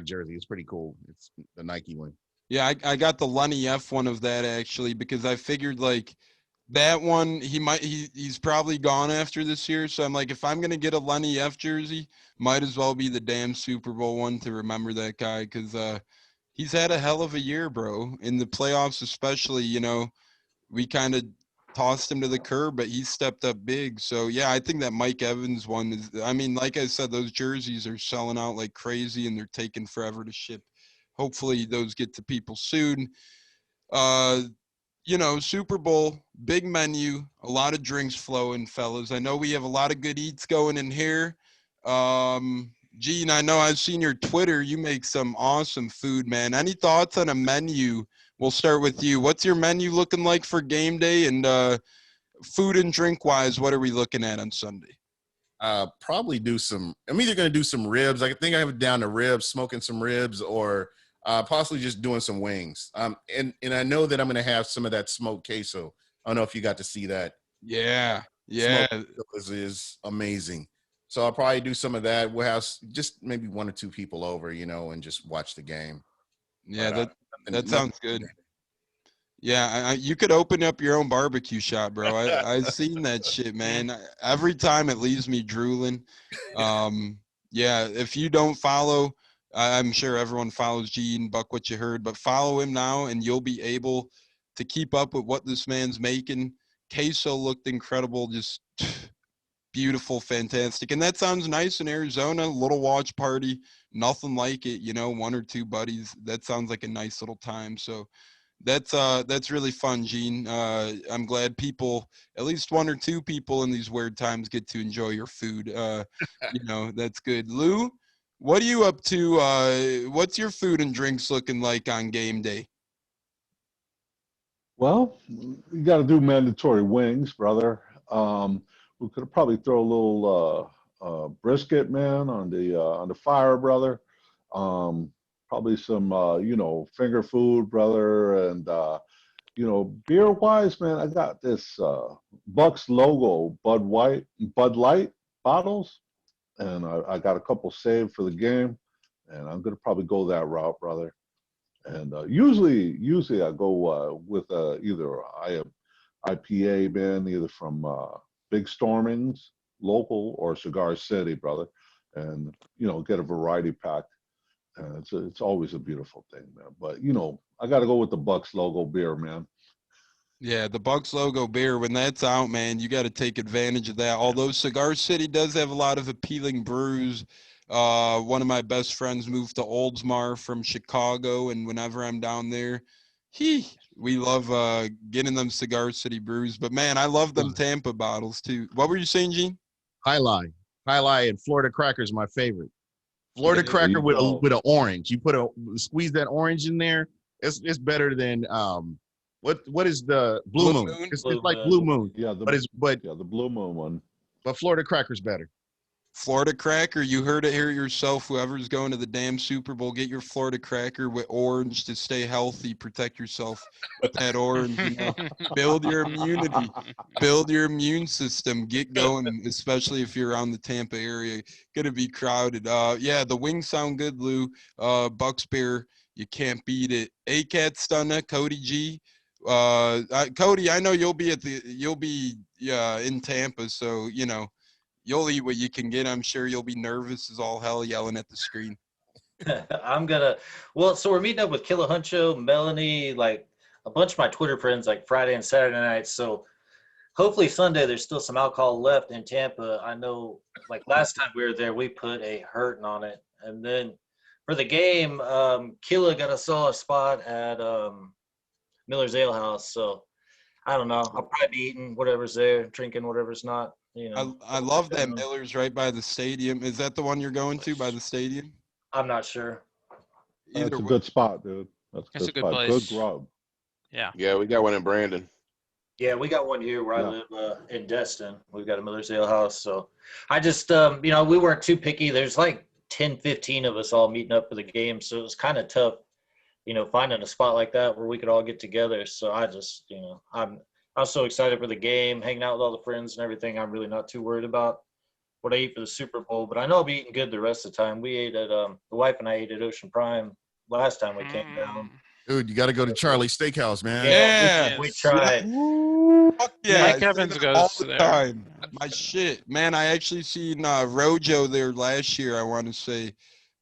jersey. It's pretty cool. It's the Nike one. Yeah, I got the Lenny F one of that actually because I figured like that one he's probably gone after this year. So I'm like, if I'm gonna get a Lenny F jersey, might as well be the damn Super Bowl one to remember that guy because he's had a hell of a year, bro. In the playoffs, especially, we kind of tossed him to the curb, but he stepped up big. So yeah, I think that Mike Evans one is. I mean, like I said, those jerseys are selling out like crazy, and they're taking forever to ship. Hopefully, those get to people soon. Super Bowl, big menu, a lot of drinks flowing, fellas. I know we have a lot of good eats going in here. Gene, I know I've seen your Twitter. You make some awesome food, man. Any thoughts on a menu? We'll start with you. What's your menu looking like for game day? And food and drink wise, what are we looking at on Sunday? Probably I'm either going to do some ribs. I think I have it down to ribs, smoking some ribs, or possibly just doing some wings. And I know that I'm going to have some of that smoked queso. I don't know if you got to see that. Yeah. Is amazing. So I'll probably do some of that. We'll have just maybe one or two people over, and just watch the game. Yeah, that sounds good. Yeah, you could open up your own barbecue shop, bro. I've seen that shit, man. Every time it leaves me drooling. Yeah, if you don't follow, I'm sure everyone follows Gene, BucWhatYaHeard, but follow him now and you'll be able to keep up with what this man's making. Queso looked incredible, just beautiful, fantastic. And that sounds nice in Arizona, little watch party, nothing like it, one or two buddies. That sounds like a nice little time. So that's really fun, Gene. I'm glad people, at least one or two people in these weird times get to enjoy your food. That's good. Lou, what are you up to? What's your food and drinks looking like on game day? Well, you got to do mandatory wings, brother. We could probably throw a little brisket, man, on the fire, brother. Probably some, finger food, brother, and beer wise, man. I got this Bucs logo Bud Light bottles, and I got a couple saved for the game, and I'm gonna probably go that route, brother. And usually I go with either IPA, man, either from Big Stormings, local, or Cigar City, brother, and get a variety pack. And it's always a beautiful thing, man. But I got to go with the Bucs logo beer, man. Yeah, the Bucs logo beer, when that's out, man, you got to take advantage of that. Although Cigar City does have a lot of appealing brews. One of my best friends moved to Oldsmar from Chicago, and whenever I'm down there, we love getting them Cigar City brews. But man, I love them Tampa bottles too. What were you saying, Gene? High Lie and Florida Cracker is my favorite. Florida Cracker with an orange. You squeeze that orange in there. It's better than what is the Blue Moon? It's like Blue Moon. Yeah, the Blue Moon one. But Florida Cracker's better. Florida cracker, you heard it here yourself. Whoever's going to the damn Super Bowl, get your Florida cracker with orange to stay healthy. Protect yourself with that orange. Build your immunity. Build your immune system. Get going, especially if you're around the Tampa area. Going to be crowded. Yeah, the wings sound good, Lou. Bucks beer, you can't beat it. Katz, Stunna, Cody G. Cody, I know you'll be in Tampa, so you'll eat what you can get. I'm sure you'll be nervous as all hell yelling at the screen. So we're meeting up with Killa Huncho, Melanie, like a bunch of my Twitter friends, like Friday and Saturday nights. So hopefully Sunday there's still some alcohol left in Tampa. I know, like last time we were there, we put a hurting on it. And then for the game, Killa got us all a spot at Miller's Ale House. So I don't know. I'll probably be eating whatever's there, drinking whatever's not. I love that Miller's right by the stadium. Is that the one you're going to by the stadium? I'm not sure. That's a good spot, dude. That's a good place. Good grub. Yeah, we got one in Brandon. Yeah, we got one here where I live in Destin. We've got a Miller's Ale House. So I just, we weren't too picky. There's like 10, 15 of us all meeting up for the game. So it was kind of tough, finding a spot like that where we could all get together. So I just, I'm so excited for the game, hanging out with all the friends and everything. I'm really not too worried about what I eat for the Super Bowl, but I know I'll be eating good the rest of the time. We ate at the wife and I ate at Ocean Prime last time we came down. Dude, you got to go to Charlie's Steakhouse, man. Yeah, we tried. Yeah, Mike Evans goes all the there. time. My shit, man. I actually seen Rojo there last year. I want to say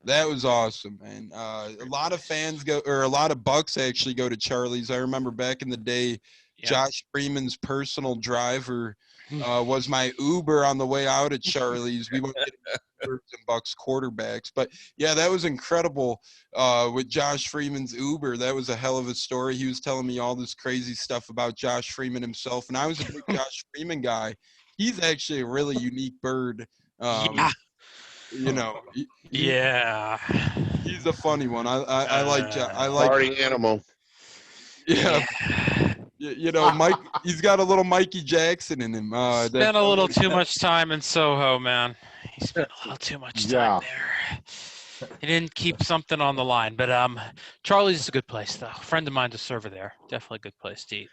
that was awesome, man. A lot of fans a lot of Bucks actually go to Charlie's. I remember back in the day. Yeah. Josh Freeman's personal driver was my Uber on the way out at Charlie's. We went to Bucks quarterbacks. But, yeah, that was incredible with Josh Freeman's Uber. That was a hell of a story. He was telling me all this crazy stuff about Josh Freeman himself. And I was a big Josh Freeman guy. He's actually a really unique bird. Yeah. He's a funny one. I like party animal. Yeah. Mike, he's got a little Mikey Jackson in him. Spent a little too much time in Soho, man. He spent a little too much time there. He didn't keep something on the line. But Charlie's is a good place, though. A friend of mine's a server there. Definitely a good place to eat.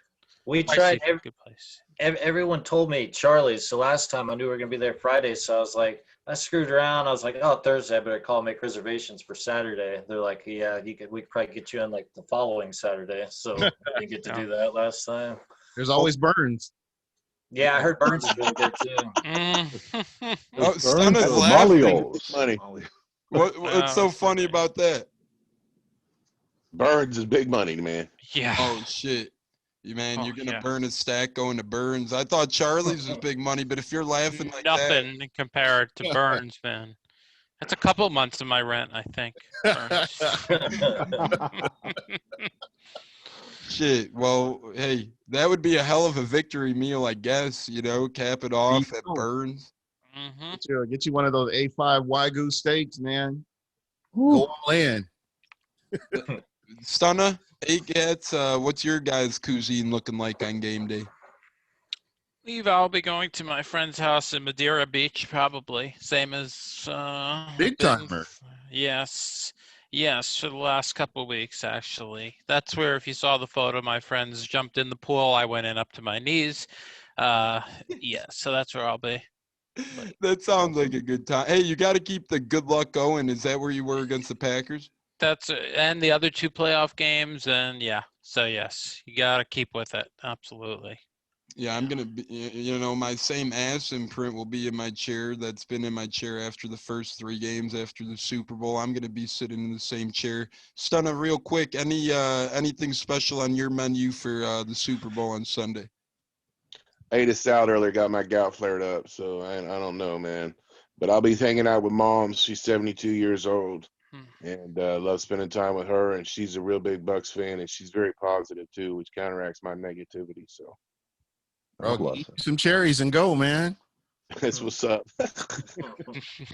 We tried good place. Everyone told me Charlie's. So last time I knew we were going to be there Friday. So I was like, I screwed around. I was like, Thursday, I better call and make reservations for Saturday. They're like, yeah, we could probably get you on like the following Saturday. So I didn't get to do that last time. There's always Burns. Yeah, I heard Burns is really good too. Stunna's laughing. What's so funny about that? Burns is big money, man. Yeah. Oh, shit. Man, you're going to burn a stack going to Burns. I thought Charlie's was big money, but if you're laughing like nothing compared to Burns, man. That's a couple months of my rent, I think. Shit. Well, hey, that would be a hell of a victory meal, I guess. Cap it off at Burns. Mm-hmm. Get you one of those A5 Wagyu steaks, man. Go all in. Stunna, Katz, what's your guys' cuisine looking like on game day? I'll be going to my friend's house in Madeira Beach, probably. Same as big timer. Yes, for the last couple of weeks, actually. That's where, if you saw the photo, my friends jumped in the pool. I went in up to my knees. So that's where I'll be. That sounds like a good time. Hey, you got to keep the good luck going. Is that where you were against the Packers? And the other two playoff games, and so yes, you got to keep with it. Absolutely. Yeah, I'm going to be, my same ass imprint will be in my chair that's been in my chair after the first 3 games after the Super Bowl. I'm going to be sitting in the same chair. Stunna, real quick, anything special on your menu for the Super Bowl on Sunday? I ate a salad earlier, got my gout flared up, so I don't know, man. But I'll be hanging out with Mom. She's 72 years old. And love spending time with her, and she's a real big Bucks fan, and she's very positive too, which counteracts my negativity. So, eat some cherries and go, man. That's what's up.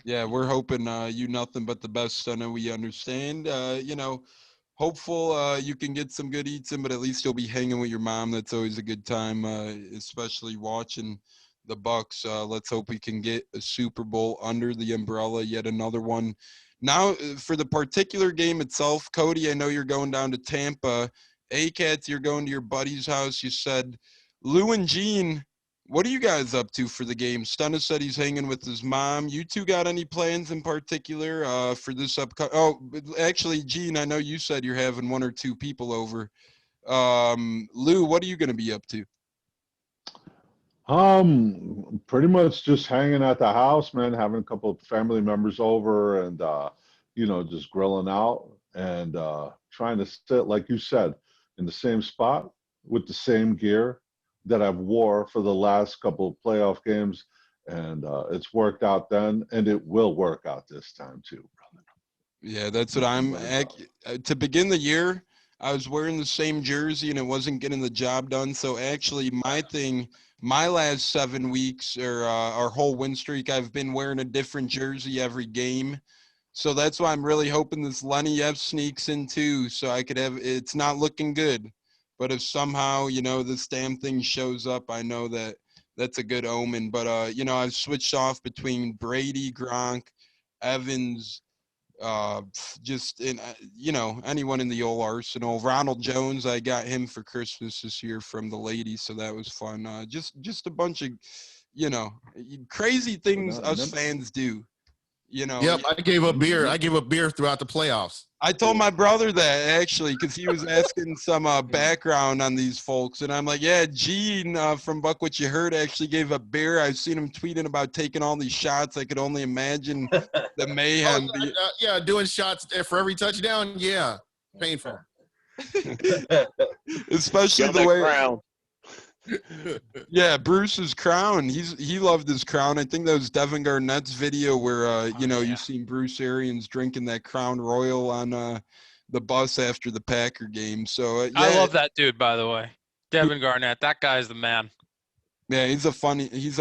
Yeah, we're hoping you nothing but the best, Stunna. We understand. Hopeful you can get some good eats in, but at least you'll be hanging with your mom. That's always a good time, especially watching the Bucks. Let's hope we can get a Super Bowl under the umbrella, yet another one. Now, for the particular game itself, Cody, I know you're going down to Tampa. Katz, you're going to your buddy's house. You said, Lou and Gene, what are you guys up to for the game? Stunna said he's hanging with his mom. You two got any plans in particular for this upcoming? Oh, actually, Gene, I know you said you're having 1 or 2 people over. Lou, what are you going to be up to? Pretty much just hanging at the house, man, having a couple of family members over and, just grilling out and trying to sit, like you said, in the same spot with the same gear that I've wore for the last couple of playoff games. And it's worked out then, and it will work out this time too, brother. Yeah, that's what I'm to begin the year. I was wearing the same jersey and it wasn't getting the job done. So actually my last 7 weeks or our whole win streak, I've been wearing a different jersey every game. So that's why I'm really hoping this Lenny F sneaks in too. So I could have, it's not looking good, but if somehow, this damn thing shows up, I know that that's a good omen. But, I've switched off between Brady, Gronk, Evans, anyone in the old arsenal. Ronald Jones, I got him for Christmas this year from the ladies, so that was fun. Just a bunch of crazy things us fans do. Yep, I gave up beer. I gave up beer throughout the playoffs. I told my brother that actually because he was asking some background on these folks, and I'm like, yeah, Gene from BucWhatYaHeard actually gave up beer. I've seen him tweeting about taking all these shots. I could only imagine the mayhem. Doing shots for every touchdown. Yeah, painful. Especially the way. Crown. Yeah, Bruce's crown. He loved his crown. I think that was Devin Garnett's video where you seen Bruce Arians drinking that Crown Royal on the bus after the Packer game. So I love that dude, by the way. Devin Garnett. That guy's the man. Yeah, he's a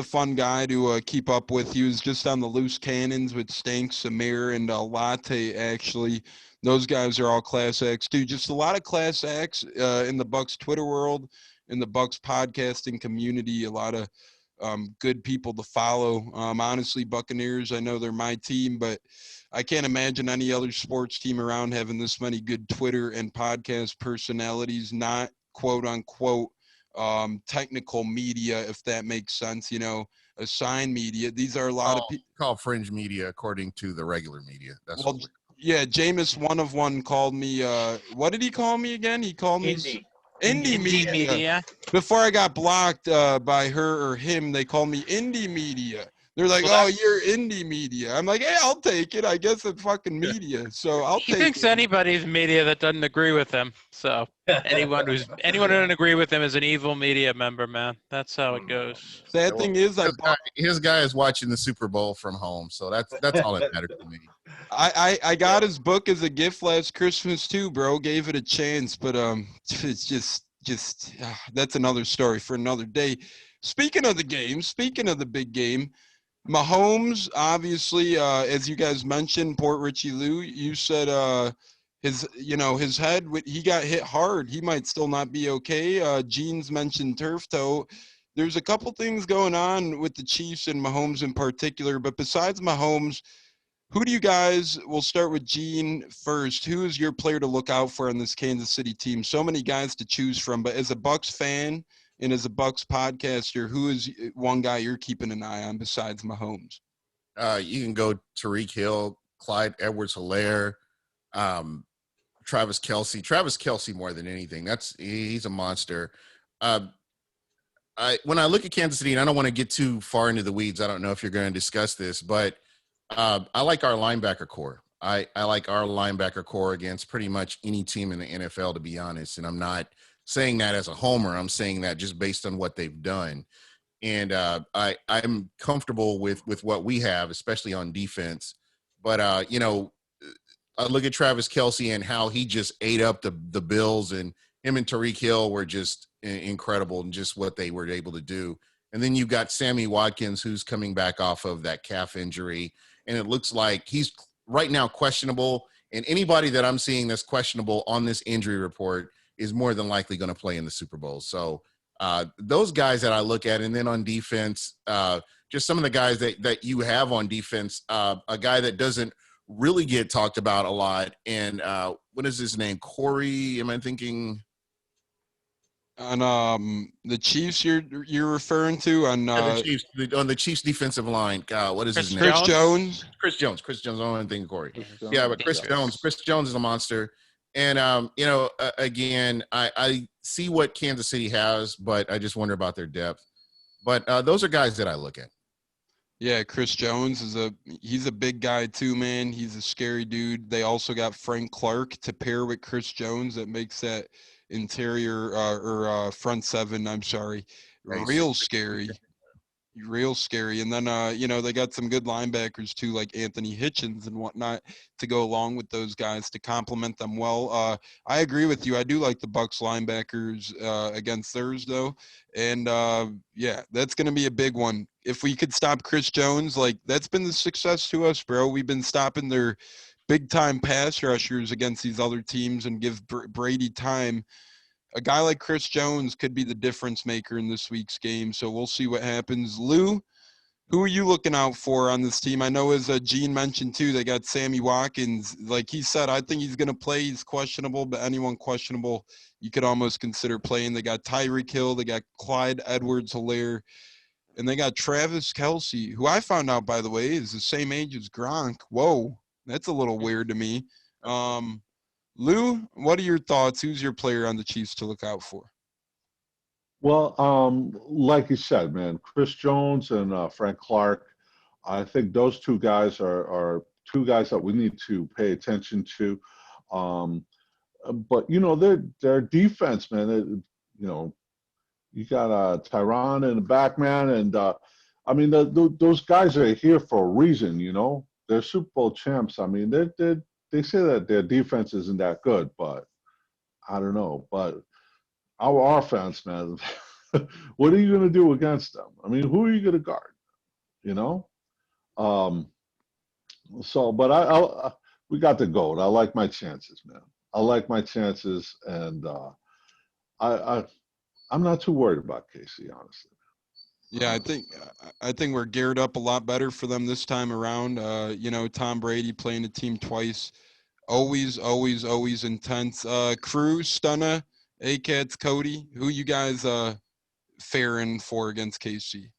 fun guy to keep up with. He was just on the Loose Cannons with Stank, Samir, and Latte. Actually, those guys are all class acts too. Just a lot of class acts in the Bucks Twitter world. In the Bucks podcasting community, a lot of good people to follow. Honestly, Buccaneers, I know they're my team, but I can't imagine any other sports team around having this many good Twitter and podcast personalities, not quote unquote technical media, if that makes sense, assigned media. These are a lot of people called fringe media according to the regular media. That's yeah, Jameis one called me what did he call me again? He called me Indie media. Before I got blocked by her or him, they called me indie media. They're like, "Oh, you're indie media." I'm like, "Hey, I'll take it. I guess it's fucking media." So I'll take it. He thinks anybody's media that doesn't agree with him. So anyone who doesn't agree with him is an evil media member, man. That's how it goes. Sad thing is, his guy is watching the Super Bowl from home, so that's all that matters to me. I got his book as a gift last Christmas too, bro. Gave it a chance, but it's just that's another story for another day. Speaking of the game, speaking of the big game, Mahomes, obviously, as you guys mentioned, Port Richey Lou, you said his head, he got hit hard. He might still not be okay. Gene's mentioned turf toe. There's a couple things going on with the Chiefs and Mahomes in particular, but besides Mahomes, who do you guys, we'll start with Gene first. Who is your player to look out for on this Kansas City team? So many guys to choose from, but as a Bucks fan and as a Bucks podcaster, who is one guy you're keeping an eye on besides Mahomes? You can go Tyreek Hill, Clyde Edwards-Helaire, Travis Kelce. Travis Kelce more than anything. He's a monster. When I look at Kansas City, and I don't want to get too far into the weeds, I don't know if you're going to discuss this, but I like our linebacker core. I like our linebacker core against pretty much any team in the NFL, to be honest. And I'm not saying that as a homer. I'm saying that just based on what they've done. And I'm comfortable with what we have, especially on defense. But, I look at Travis Kelce and how he just ate up the Bills, and him and Tyreek Hill were just incredible in just what they were able to do. And then you got Sammy Watkins, who's coming back off of that calf injury. And it looks like he's right now questionable. And anybody that I'm seeing that's questionable on this injury report is more than likely going to play in the Super Bowl. So Those guys that I look at, and then on defense, just some of the guys that you have on defense, a guy that doesn't really get talked about a lot. And what is his name? Corey, am I thinking? On the Chiefs you're referring to on the Chiefs on the Chiefs defensive line. What is his name? Chris Jones. Chris Jones. I don't think Corey. Yeah, but Chris Jones is a monster. And again, I see what Kansas City has, but I just wonder about their depth. But those are guys that I look at. Yeah, Chris Jones he's a big guy too, man. He's a scary dude. They also got Frank Clark to pair with Chris Jones. That makes that interior or front seven, I'm sorry, real scary. And then they got some good linebackers too, like Anthony Hitchens and whatnot, to go along with those guys to complement them well. I agree with you. I do like the Bucs linebackers against theirs though, and that's going to be a big one. If we could stop Chris Jones, like that's been the success to us, bro. We've been stopping their big time pass rushers against these other teams and give Brady time. A guy like Chris Jones could be the difference maker in this week's game. So we'll see what happens. Lou, who are you looking out for on this team? I know, as Gene mentioned too, they got Sammy Watkins. Like he said, I think he's going to play. He's questionable, but anyone questionable, you could almost consider playing. They got Tyreek Hill. They got Clyde Edwards-Helaire. And they got Travis Kelce, who I found out, by the way, is the same age as Gronk. Whoa, that's a little weird to me. Lou, what are your thoughts? Who's your player on the Chiefs to look out for? Well, like you said, man, Chris Jones and Frank Clark, I think those two guys are two guys that we need to pay attention to. But, their defense, man, you got Tyron in the back, man. And, those guys are here for a reason, They're Super Bowl champs. I mean, they say that their defense isn't that good, but I don't know. But our offense, man, what are you going to do against them? I mean, who are you going to guard? But we got the GOAT. I like my chances, man. I like my chances, and I'm not too worried about Casey, honestly. Yeah, I think we're geared up a lot better for them this time around. Tom Brady playing the team twice, always intense. KREW, Stunna, Katz, Cody, who you guys faring for against KC?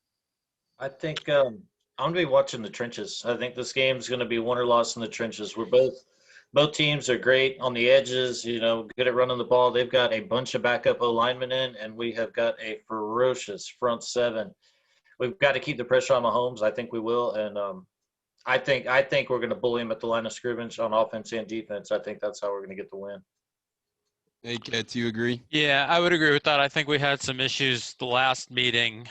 I think I'm going to be watching the trenches. I think this game is going to be won or lost in the trenches. Both teams are great on the edges, good at running the ball. They've got a bunch of backup O-linemen in, and we have got a ferocious front seven. We've got to keep the pressure on Mahomes. I think we will. And I think we're going to bully him at the line of scrimmage on offense and defense. I think that's how we're going to get the win. Hey, Kat, do you agree? Yeah, I would agree with that. I think we had some issues the last meeting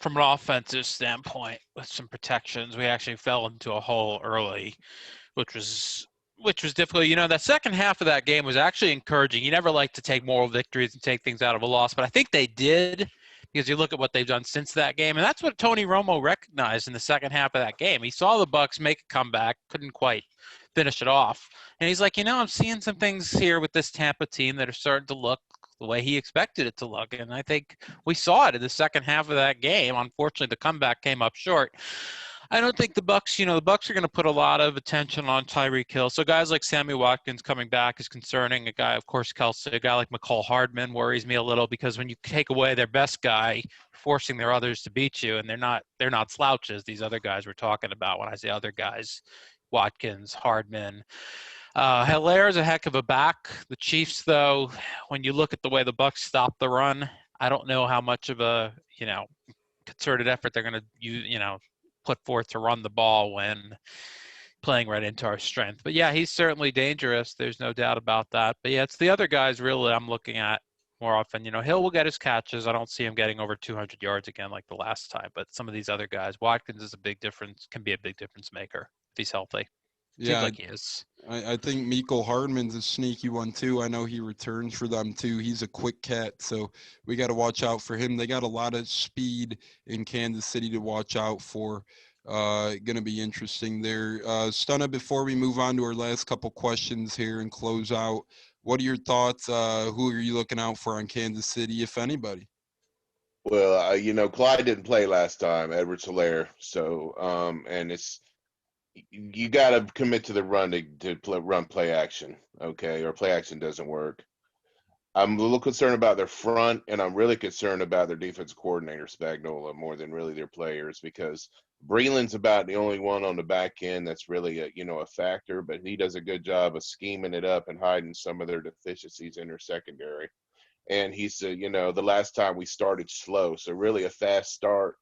from an offensive standpoint with some protections. We actually fell into a hole early, which was difficult. That second half of that game was actually encouraging. You never like to take moral victories and take things out of a loss, but I think they did, because you look at what they've done since that game, and that's what Tony Romo recognized in the second half of that game. He saw the Bucs make a comeback, couldn't quite finish it off, and he's like, I'm seeing some things here with this Tampa team that are starting to look the way he expected it to look, and I think we saw it in the second half of that game. Unfortunately, the comeback came up short. I don't think the Bucs, the Bucs are going to put a lot of attention on Tyreek Hill. So guys like Sammy Watkins coming back is concerning. A guy, of course, Kelce, a guy like McCall Hardman worries me a little, because when you take away their best guy, forcing their others to beat you, and they're not slouches, these other guys we're talking about. When I say other guys, Watkins, Hardman. Hilaire is a heck of a back. The Chiefs, though, when you look at the way the Bucs stop the run, I don't know how much of a, concerted effort they're going to put forth to run the ball when playing right into our strength. But yeah, he's certainly dangerous. There's no doubt about that. But yeah, it's the other guys really I'm looking at more often. Hill will get his catches. I don't see him getting over 200 yards again like the last time. But some of these other guys, Watkins is can be a big difference maker if he's healthy. Yeah, like he is. I think Mecole Hardman's a sneaky one too. I know he returns for them too. He's a quick cat, so we got to watch out for him. They got a lot of speed in Kansas City to watch out for. Going to be interesting there. Stunna, before we move on to our last couple questions here and close out, what are your thoughts? Who are you looking out for on Kansas City, if anybody? Well, Clyde didn't play last time, Edwards Hilaire. So, and you got to commit to the run to run play action, okay? Or play action doesn't work. I'm a little concerned about their front, and I'm really concerned about their defense coordinator, Spagnuolo, more than really their players, because Breland's about the only one on the back end that's really a factor, but he does a good job of scheming it up and hiding some of their deficiencies in their secondary. And he's, the last time we started slow, so really a fast start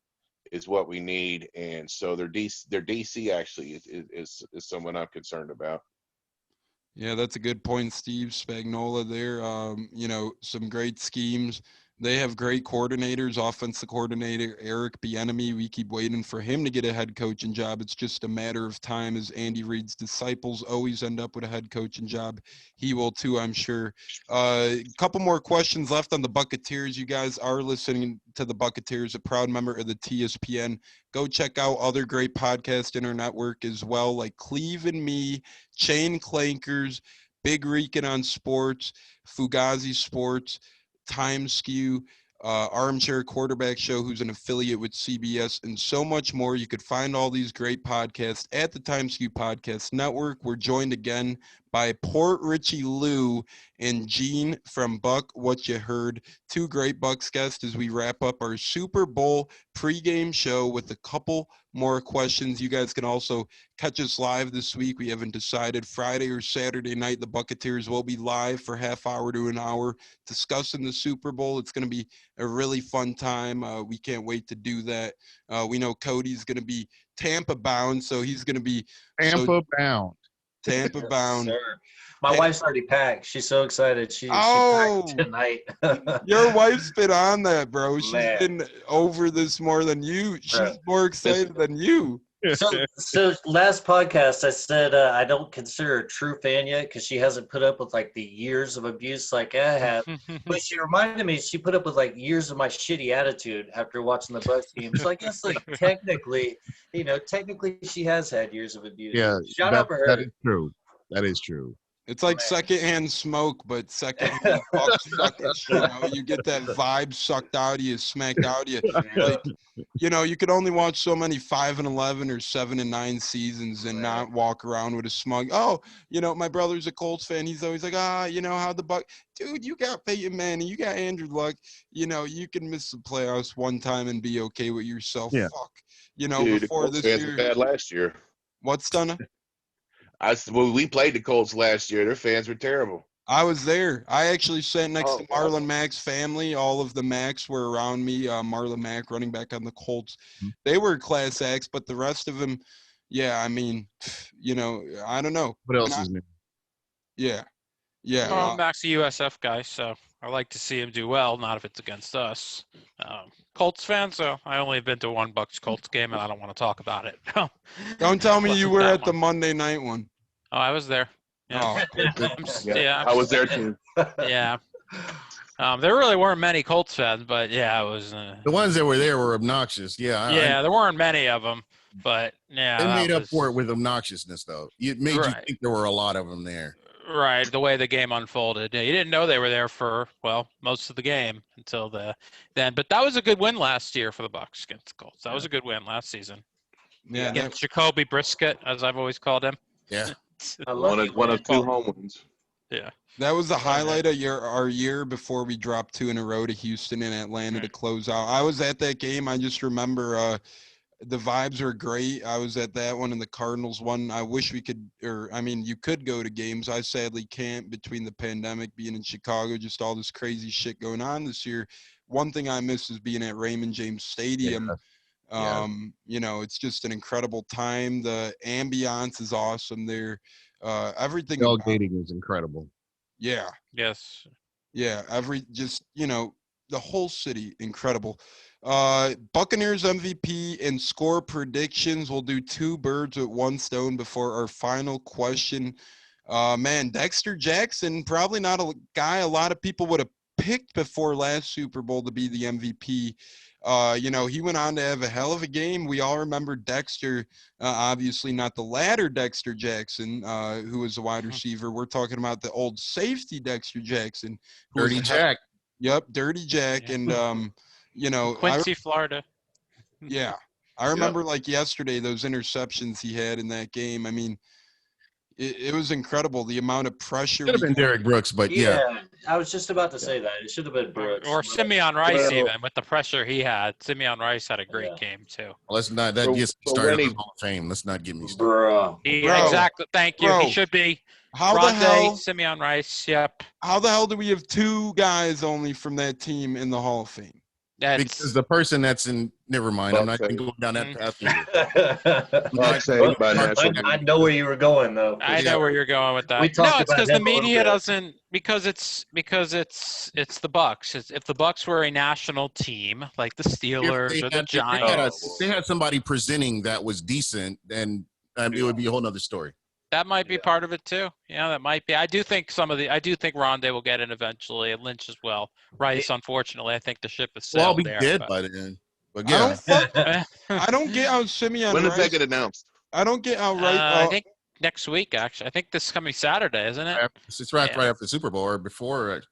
is what we need. And so their DC actually is someone I'm concerned about. Yeah, that's a good point, Steve Spagnuolo there. Some great schemes. They have great coordinators, offensive coordinator Eric Bieniemy. We keep waiting for him to get a head coaching job. It's just a matter of time, as Andy Reid's disciples always end up with a head coaching job. He will too, I'm sure. A couple more questions left on the Buccateers. You guys are listening to the Buccateers, a proud member of the TSPN. Go check out other great podcasts in our network as well, like Cleve and Me, Chain Clankers, Big Rican on Sports, Fugazi Sports, Time Skew, Armchair Quarterback Show, who's an affiliate with CBS, and so much more. You could find all these great podcasts at the Time Skew Podcast Network. We're joined again by Port Richey Lou and Gene from BucWhatYaHeard, two great Bucs guests as we wrap up our Super Bowl pregame show with a couple more questions. You guys can also catch us live this week. We haven't decided. Friday or Saturday night, the Buccateers will be live for half hour to an hour discussing the Super Bowl. It's going to be a really fun time. We can't wait to do that. We know Cody's going to be Tampa bound, so he's going to be Tampa bound. Tampa bound. Sir. My wife's already packed. She's so excited. She packed tonight. Your wife's been on that, bro. She's been over this more than you. She's more excited than you. So last podcast I said I don't consider her a true fan yet because she hasn't put up with like the years of abuse like I have. But she reminded me she put up with like years of my shitty attitude after watching the Bucs game. So I guess like technically she has had years of abuse. Yeah, Shout out for her. That is true. That is true. It's like secondhand smoke, but secondhand suckage. You get that vibe sucked out of you, smacked out of you. Like, you could only watch so many 5-11 or 7-9 seasons and not walk around with a smug. Oh, my brother's a Colts fan. He's always like, how the Bucs. Dude, you got Peyton Manning, you got Andrew Luck. You can miss the playoffs one time and be okay with yourself. Yeah. Fuck. Dude, before this year. Bad last year. What's Stunna? We played the Colts last year. Their fans were terrible. I was there. I actually sat next to Marlon Mack's family. All of the Macks were around me. Marlon Mack, running back on the Colts. They were class acts, but the rest of them, I don't know. What else is new? Yeah. Mack's a USF guy, so I like to see him do well, not if it's against us. Colts fan, so I only have been to one Bucs Colts game, and I don't want to talk about it. Don't tell me you were at the Monday night one. Oh, I was there. Yeah. I was there too. Yeah. There really weren't many Colts fans, but it was. The ones that were there were obnoxious. Yeah. There weren't many of them, but they made up for it with obnoxiousnix, though. It made you think there were a lot of them there. Right, the way the game unfolded. You didn't know they were there for, most of the game until then. But that was a good win last year for the Bucs against the Colts. That was a good win last season. Yeah, against Jacoby Brisket, as I've always called him. Yeah. One of two home wins. Yeah. That was the highlight of our year before we dropped 2 in a row to Houston and Atlanta to close out. I was at that game. I just remember the vibes were great. I was at that one and the Cardinals one. I wish we could, you could go to games. I sadly can't between the pandemic, being in Chicago, just all this crazy shit going on this year. One thing I miss is being at Raymond James Stadium. It's just an incredible time. The ambiance is awesome there. Everything. Tailgating is incredible. Yeah. Yes. Yeah. The whole city, incredible. Buccaneers MVP and score predictions. We'll do 2 birds with 1 stone before our final question. Dexter Jackson, probably not a guy a lot of people would have picked before last Super Bowl to be the MVP. He went on to have a hell of a game. We all remember Dexter, obviously not the latter Dexter Jackson, who was a wide receiver. We're talking about the old safety Dexter Jackson. Dirty Jack. Yep, Dirty Jack. And, you know, Quincy, Florida. Yeah. I remember like yesterday, those interceptions he had in that game. I mean, it was incredible. The amount of pressure. Should have been Derek Brooks, but yeah. I was just about to say that. It should have been Brooks. Or Simeon Rice, Well, even with the pressure he had. Simeon Rice had a great game too. Let's not that gets started on Hall of Fame. Let's not get me started. Bro. Exactly. Thank you. He should be. How the hell? Simeon Rice. Yep. How the hell do we have 2 guys only from that team in the Hall of Fame? Because the person that's in, never mind. I'm not going to go down that path. I know where you were going, though. I know where you're going with that. It's because the media doesn't. Because it's the Bucs. If the Bucs were a national team like the Steelers or the Giants, if they had somebody presenting that was decent, then it would be a whole nother story. That might be part of it too. Yeah, that might be. I do think Rondé will get in eventually, and Lynch as well. Rice, unfortunately, I think the ship is sailed. Well, I'll be there, dead by then. But yeah, I don't get how Simeon. When does that get announced? I don't get how Rice. I think next week. Actually, I think this coming Saturday, isn't it? It's right after the Super Bowl or before.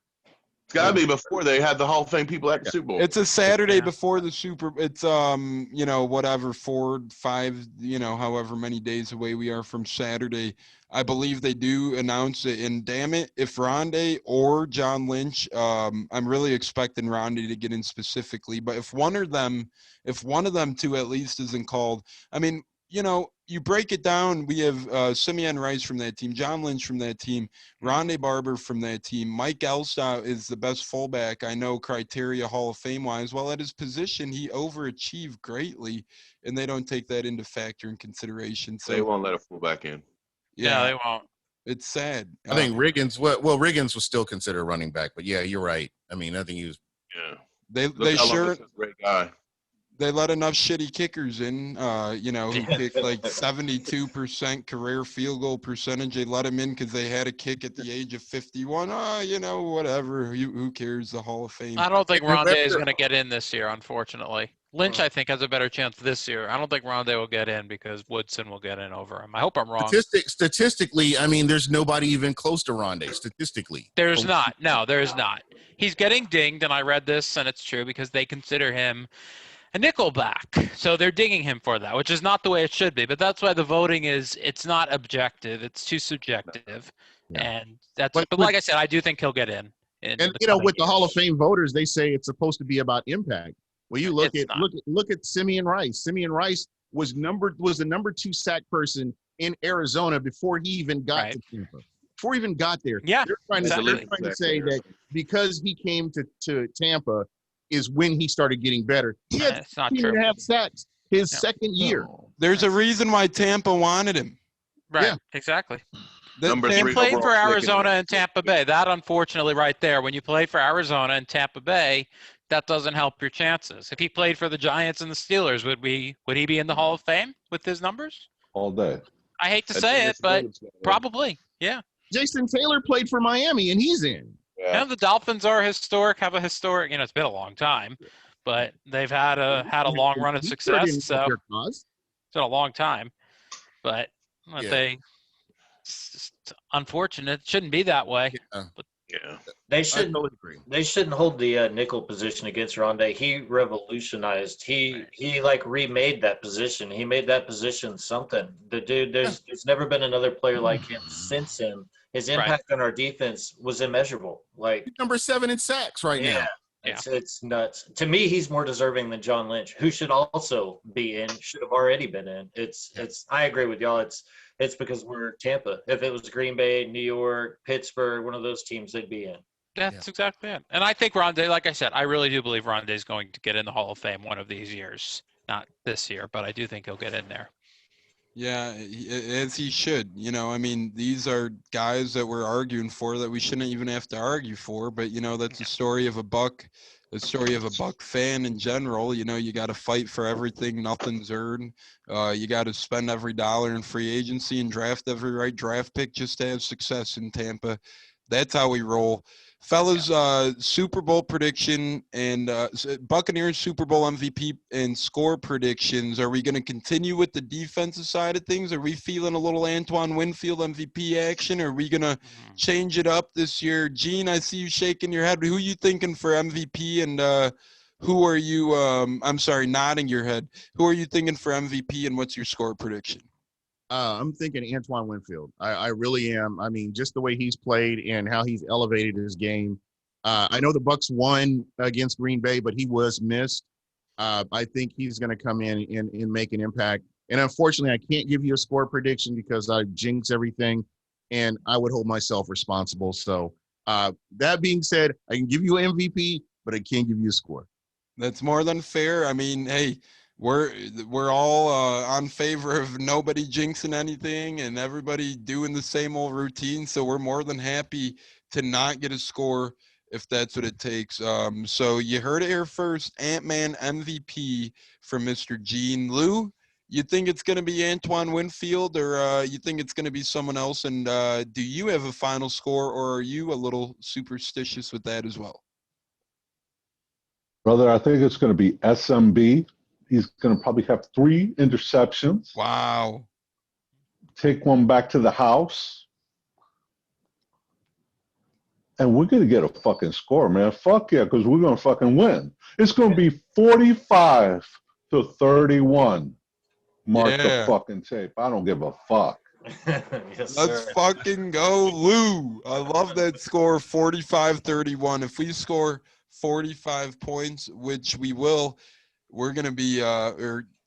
It's got to be before they had the Hall of Fame people at the Super Bowl. It's a Saturday before the Super. It's whatever 4, 5, however many days away we are from Saturday. I believe they do announce it. And damn it, if Rondé or John Lynch, I'm really expecting Rondé to get in specifically. But if one of them two at least isn't called, I mean, you break it down, we have Simeon Rice from that team, John Lynch from that team, Rondé Barber from that team. Mike Elstow is the best fullback I know criteria Hall of Fame-wise. Well, at his position, he overachieved greatly, and they don't take that into factor in consideration. So they won't let a fullback in. Yeah, they won't. It's sad. I think Riggins, Riggins was still considered running back, but yeah, you're right. I mean, I think he was. Yeah. They sure. A great guy. They let enough shitty kickers in, who kicked like 72% career field goal percentage. They let him in because they had a kick at the age of 51. Whatever. Who cares? The Hall of Fame. I don't think Rondé is going to get in this year, unfortunately. Lynch, I think, has a better chance this year. I don't think Rondé will get in because Woodson will get in over him. I hope I'm wrong. Statistically, I mean, there's nobody even close to Rondé, statistically. There's not. No, there's not. He's getting dinged, and I read this, and it's true, because they consider him a nickelback. So they're dinging him for that, which is not the way it should be. But that's why the voting it's not objective. It's too subjective. Yeah. And but like I said, I do think he'll get in. And with the Hall of Fame voters, they say it's supposed to be about impact. Well, you look at Simeon Rice. Simeon Rice was the number 2 sack person in Arizona before he even got to Tampa. Before he even got there. Yeah. They're trying to say that because he came to Tampa is when he started getting better. He had 2.5 sacks his second year. There's a reason why Tampa wanted him. Right, yeah. Exactly. He played for Arizona and Tampa Bay. That, unfortunately, right there, when you play for Arizona and Tampa Bay, that doesn't help your chances. If he played for the Giants and the Steelers, would he be in the Hall of Fame with his numbers? All day. I hate to say it, but probably, yeah. Jason Taylor played for Miami, and he's in. Yeah, the Dolphins have a historic, it's been a long time, but they've had a long run of success. So it's been a long time, but it's just unfortunate. It shouldn't be that way. Yeah. But, they shouldn't hold the nickel position against Rondé. He revolutionized. He remade that position. He made that position something. The dude, there's never been another player like him since him. His impact on our defense was immeasurable. Like number 7 in sacks now. Yeah. It's nuts. To me, he's more deserving than John Lynch, who should also be in, should have already been in. I agree with y'all. It's because we're Tampa. If it was Green Bay, New York, Pittsburgh, one of those teams, they'd be in. That's exactly it. And I think Rondé, like I said, I really do believe Rondé is going to get in the Hall of Fame one of these years. Not this year, but I do think he'll get in there. Yeah, as he should. These are guys that we're arguing for that we shouldn't even have to argue for. But, that's the story of a Buck, the story of a Buck fan in general. You got to fight for everything. Nothing's earned. You got to spend every dollar in free agency and draft every right draft pick just to have success in Tampa. That's how we roll. Fellas, Super Bowl prediction and Buccaneers Super Bowl MVP and score predictions. Are we going to continue with the defensive side of things? Are we feeling a little Antoine Winfield MVP action? Or are we going to change it up this year? Gene, I see you shaking your head. Who are you thinking for MVP and who are you? I'm sorry, nodding your head. Who are you thinking for MVP, and what's your score prediction? I'm thinking Antoine Winfield. I really am. I mean, just the way he's played and how he's elevated his game. I know the Bucs won against Green Bay, but he was missed. I think he's going to come in and make an impact. And unfortunately, I can't give you a score prediction because I jinx everything, and I would hold myself responsible. So that being said, I can give you an MVP, but I can't give you a score. That's more than fair. I mean, hey, we're all on favor of nobody jinxing anything and everybody doing the same old routine. So we're more than happy to not get a score if that's what it takes. So you heard it here first. Ant-Man MVP from Mr. Gene. Lou, you think it's going to be Antoine Winfield, or you think it's going to be someone else? And do you have a final score, or are you a little superstitious with that as well? Brother, I think it's going to be SMB. He's going to probably have 3 interceptions. Wow. Take one back to the house. And we're going to get a fucking score, man. Fuck yeah, because we're going to fucking win. It's going to be 45-31. Mark the fucking tape. I don't give a fuck. Yes, Let's fucking go, Lou. I love that score, 45-31. If we score 45 points, which we will, we're going to be,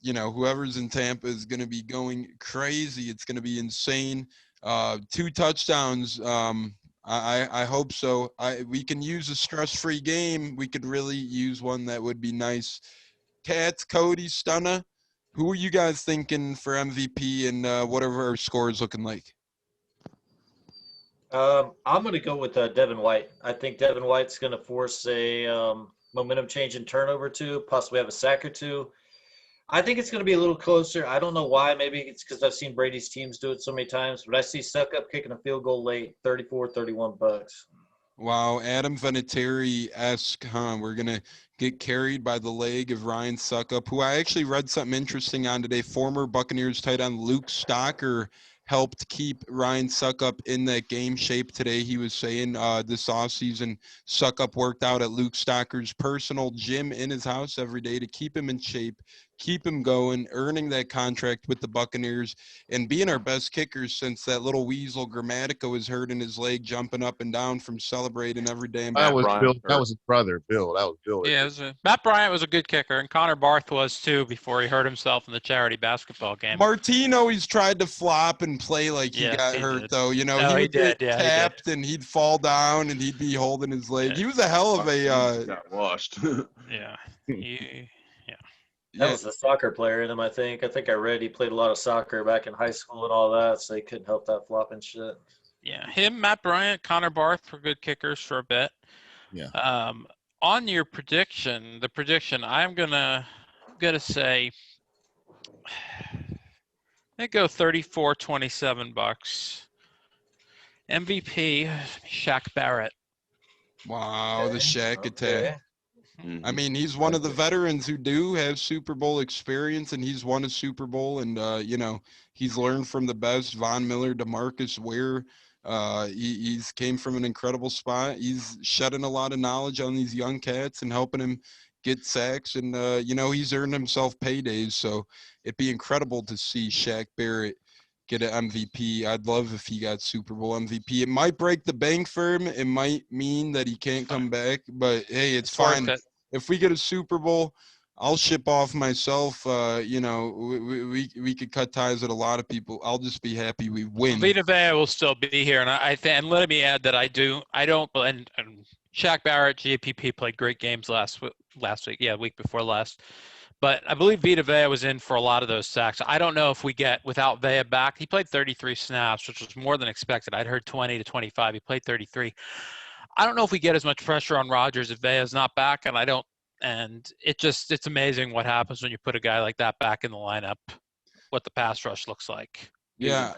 whoever's in Tampa is going to be going crazy. It's going to be insane. 2 touchdowns. I hope so. We can use a stress-free game. We could really use one that would be nice. Katz, Cody, Stunna, who are you guys thinking for MVP, and what are our scores looking like? I'm going to go with Devin White. I think Devin White's going to force a momentum change and turnover too, possibly have a sack or 2. I think it's going to be a little closer. I don't know why. Maybe it's because I've seen Brady's teams do it so many times, but I see Suckup kicking a field goal late, 34-31 Bucs. Wow, Adam Vinatieri-esque, huh? We're going to get carried by the leg of Ryan Suckup, who I actually read something interesting on today. Former Buccaneers tight end Luke Stocker helped keep Ryan Suckup in that game shape today. He was saying this offseason, Suckup worked out at Luke Stocker's personal gym in his house every day to keep him in shape, keep him going, earning that contract with the Buccaneers, and being our best kickers since that little weasel Grammatico was hurting his leg, jumping up and down from celebrating every day. That was Bill. That was his brother, Bill. That was Bill. Yeah, Matt Bryant was a good kicker, and Connor Barth was too before he hurt himself in the charity basketball game. Martine always tried to flop and play like he got hurt, did. though. You know, No, he would get tapped and he'd fall down and he'd be holding his leg. He was a hell of a got washed. That was the soccer player in him, I think. I read he played a lot of soccer back in high school and all that, so he couldn't help that flopping shit. Yeah, him, Matt Bryant, Connor Barth were good kickers for a bit. Yeah. On your prediction, I'm gonna say, I go 34-27 Bucs. MVP, Shaq Barrett. Wow, the Shaq attack. I mean, he's one of the veterans who do have Super Bowl experience, and he's won a Super Bowl, and, he's learned from the best, Von Miller, DeMarcus Ware. He's came from an incredible spot. He's shedding a lot of knowledge on these young cats and helping him get sacks, and, he's earned himself paydays, so it'd be incredible to see Shaq Barrett get an MVP. I'd love if he got Super Bowl MVP. It might break the bank for him. It might mean that he can't come back, but hey, it's fine. If we get a Super Bowl, I'll ship off myself. We could cut ties with a lot of people. I'll just be happy we win. Vita Vea will still be here, and and let me add that I don't, and Shaq Barrett, GPP played great games last week. Yeah, week before last. But I believe Vita Vea was in for a lot of those sacks. I don't know if we get, without Vea back, he played 33 snaps, which was more than expected. I'd heard 20 to 25. He played 33. I don't know if we get as much pressure on Rodgers if Vea's not back, and it's amazing what happens when you put a guy like that back in the lineup, what the pass rush looks like. Yeah.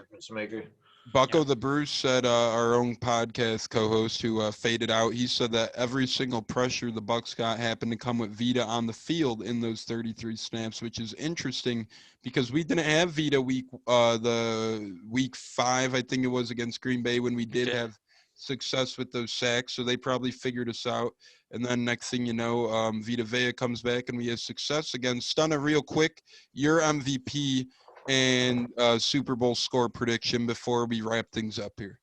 Bucco the Bruce said, our own podcast co-host who faded out, he said that every single pressure the Bucs got happened to come with Vita on the field in those 33 snaps, which is interesting because we didn't have Vita week 5, I think it was, against Green Bay when we did have success with those sacks, so they probably figured us out. And then next thing you know, Vita Vea comes back and we have success again. Stunna, real quick, your MVP and Super Bowl score prediction before we wrap things up here.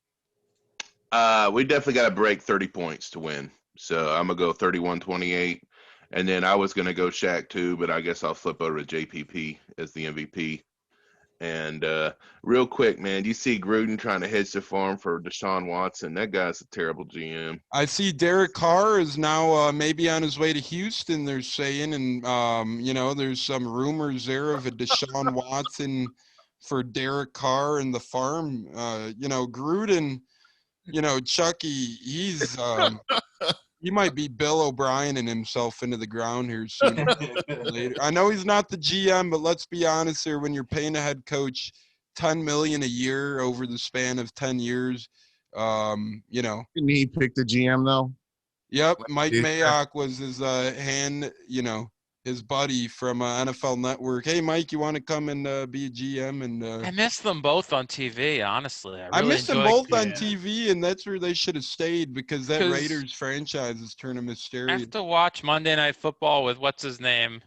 We definitely got to break 30 points to win. So I'm going to go 31-28. And then I was going to go Shaq too, but I guess I'll flip over to JPP as the MVP. And real quick, man, you see Gruden trying to hedge the farm for Deshaun Watson. That guy's a terrible GM. I see Derek Carr is now maybe on his way to Houston, they're saying. And, you know, there's some rumors there of a Deshaun Watson for Derek Carr and the farm. You know, Gruden, you know, Chucky, he's he might be Bill O'Brien and himself into the ground here sooner or later. I know he's not the GM, but let's be honest here. When you're paying a head coach $10 million a year over the span of 10 years, you know. Didn't he pick the GM though? Yep, Mike Mayock was his hand, you know, his buddy from NFL Network. Hey, Mike, you want to come and be a GM? And I miss them both on TV, honestly. I miss them both on TV, and that's where they should have stayed because that Raiders franchise is turning mysterious. I have to watch Monday Night Football with what's his name?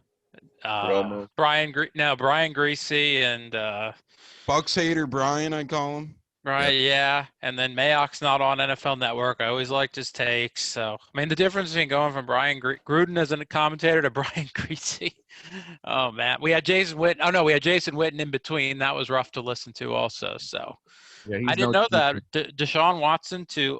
Brian Greasy and Bucks hater Brian, I call him. Right, yep. Yeah. And then Mayock's not on NFL Network. I always liked his takes. So, I mean, the difference between going from Brian Gruden as a commentator to Brian Greasy. Oh, man. We had Jason Witten. Oh, no, we had Jason Witten in between. That was rough to listen to also. So, yeah, I didn't know that. Deshaun Watson to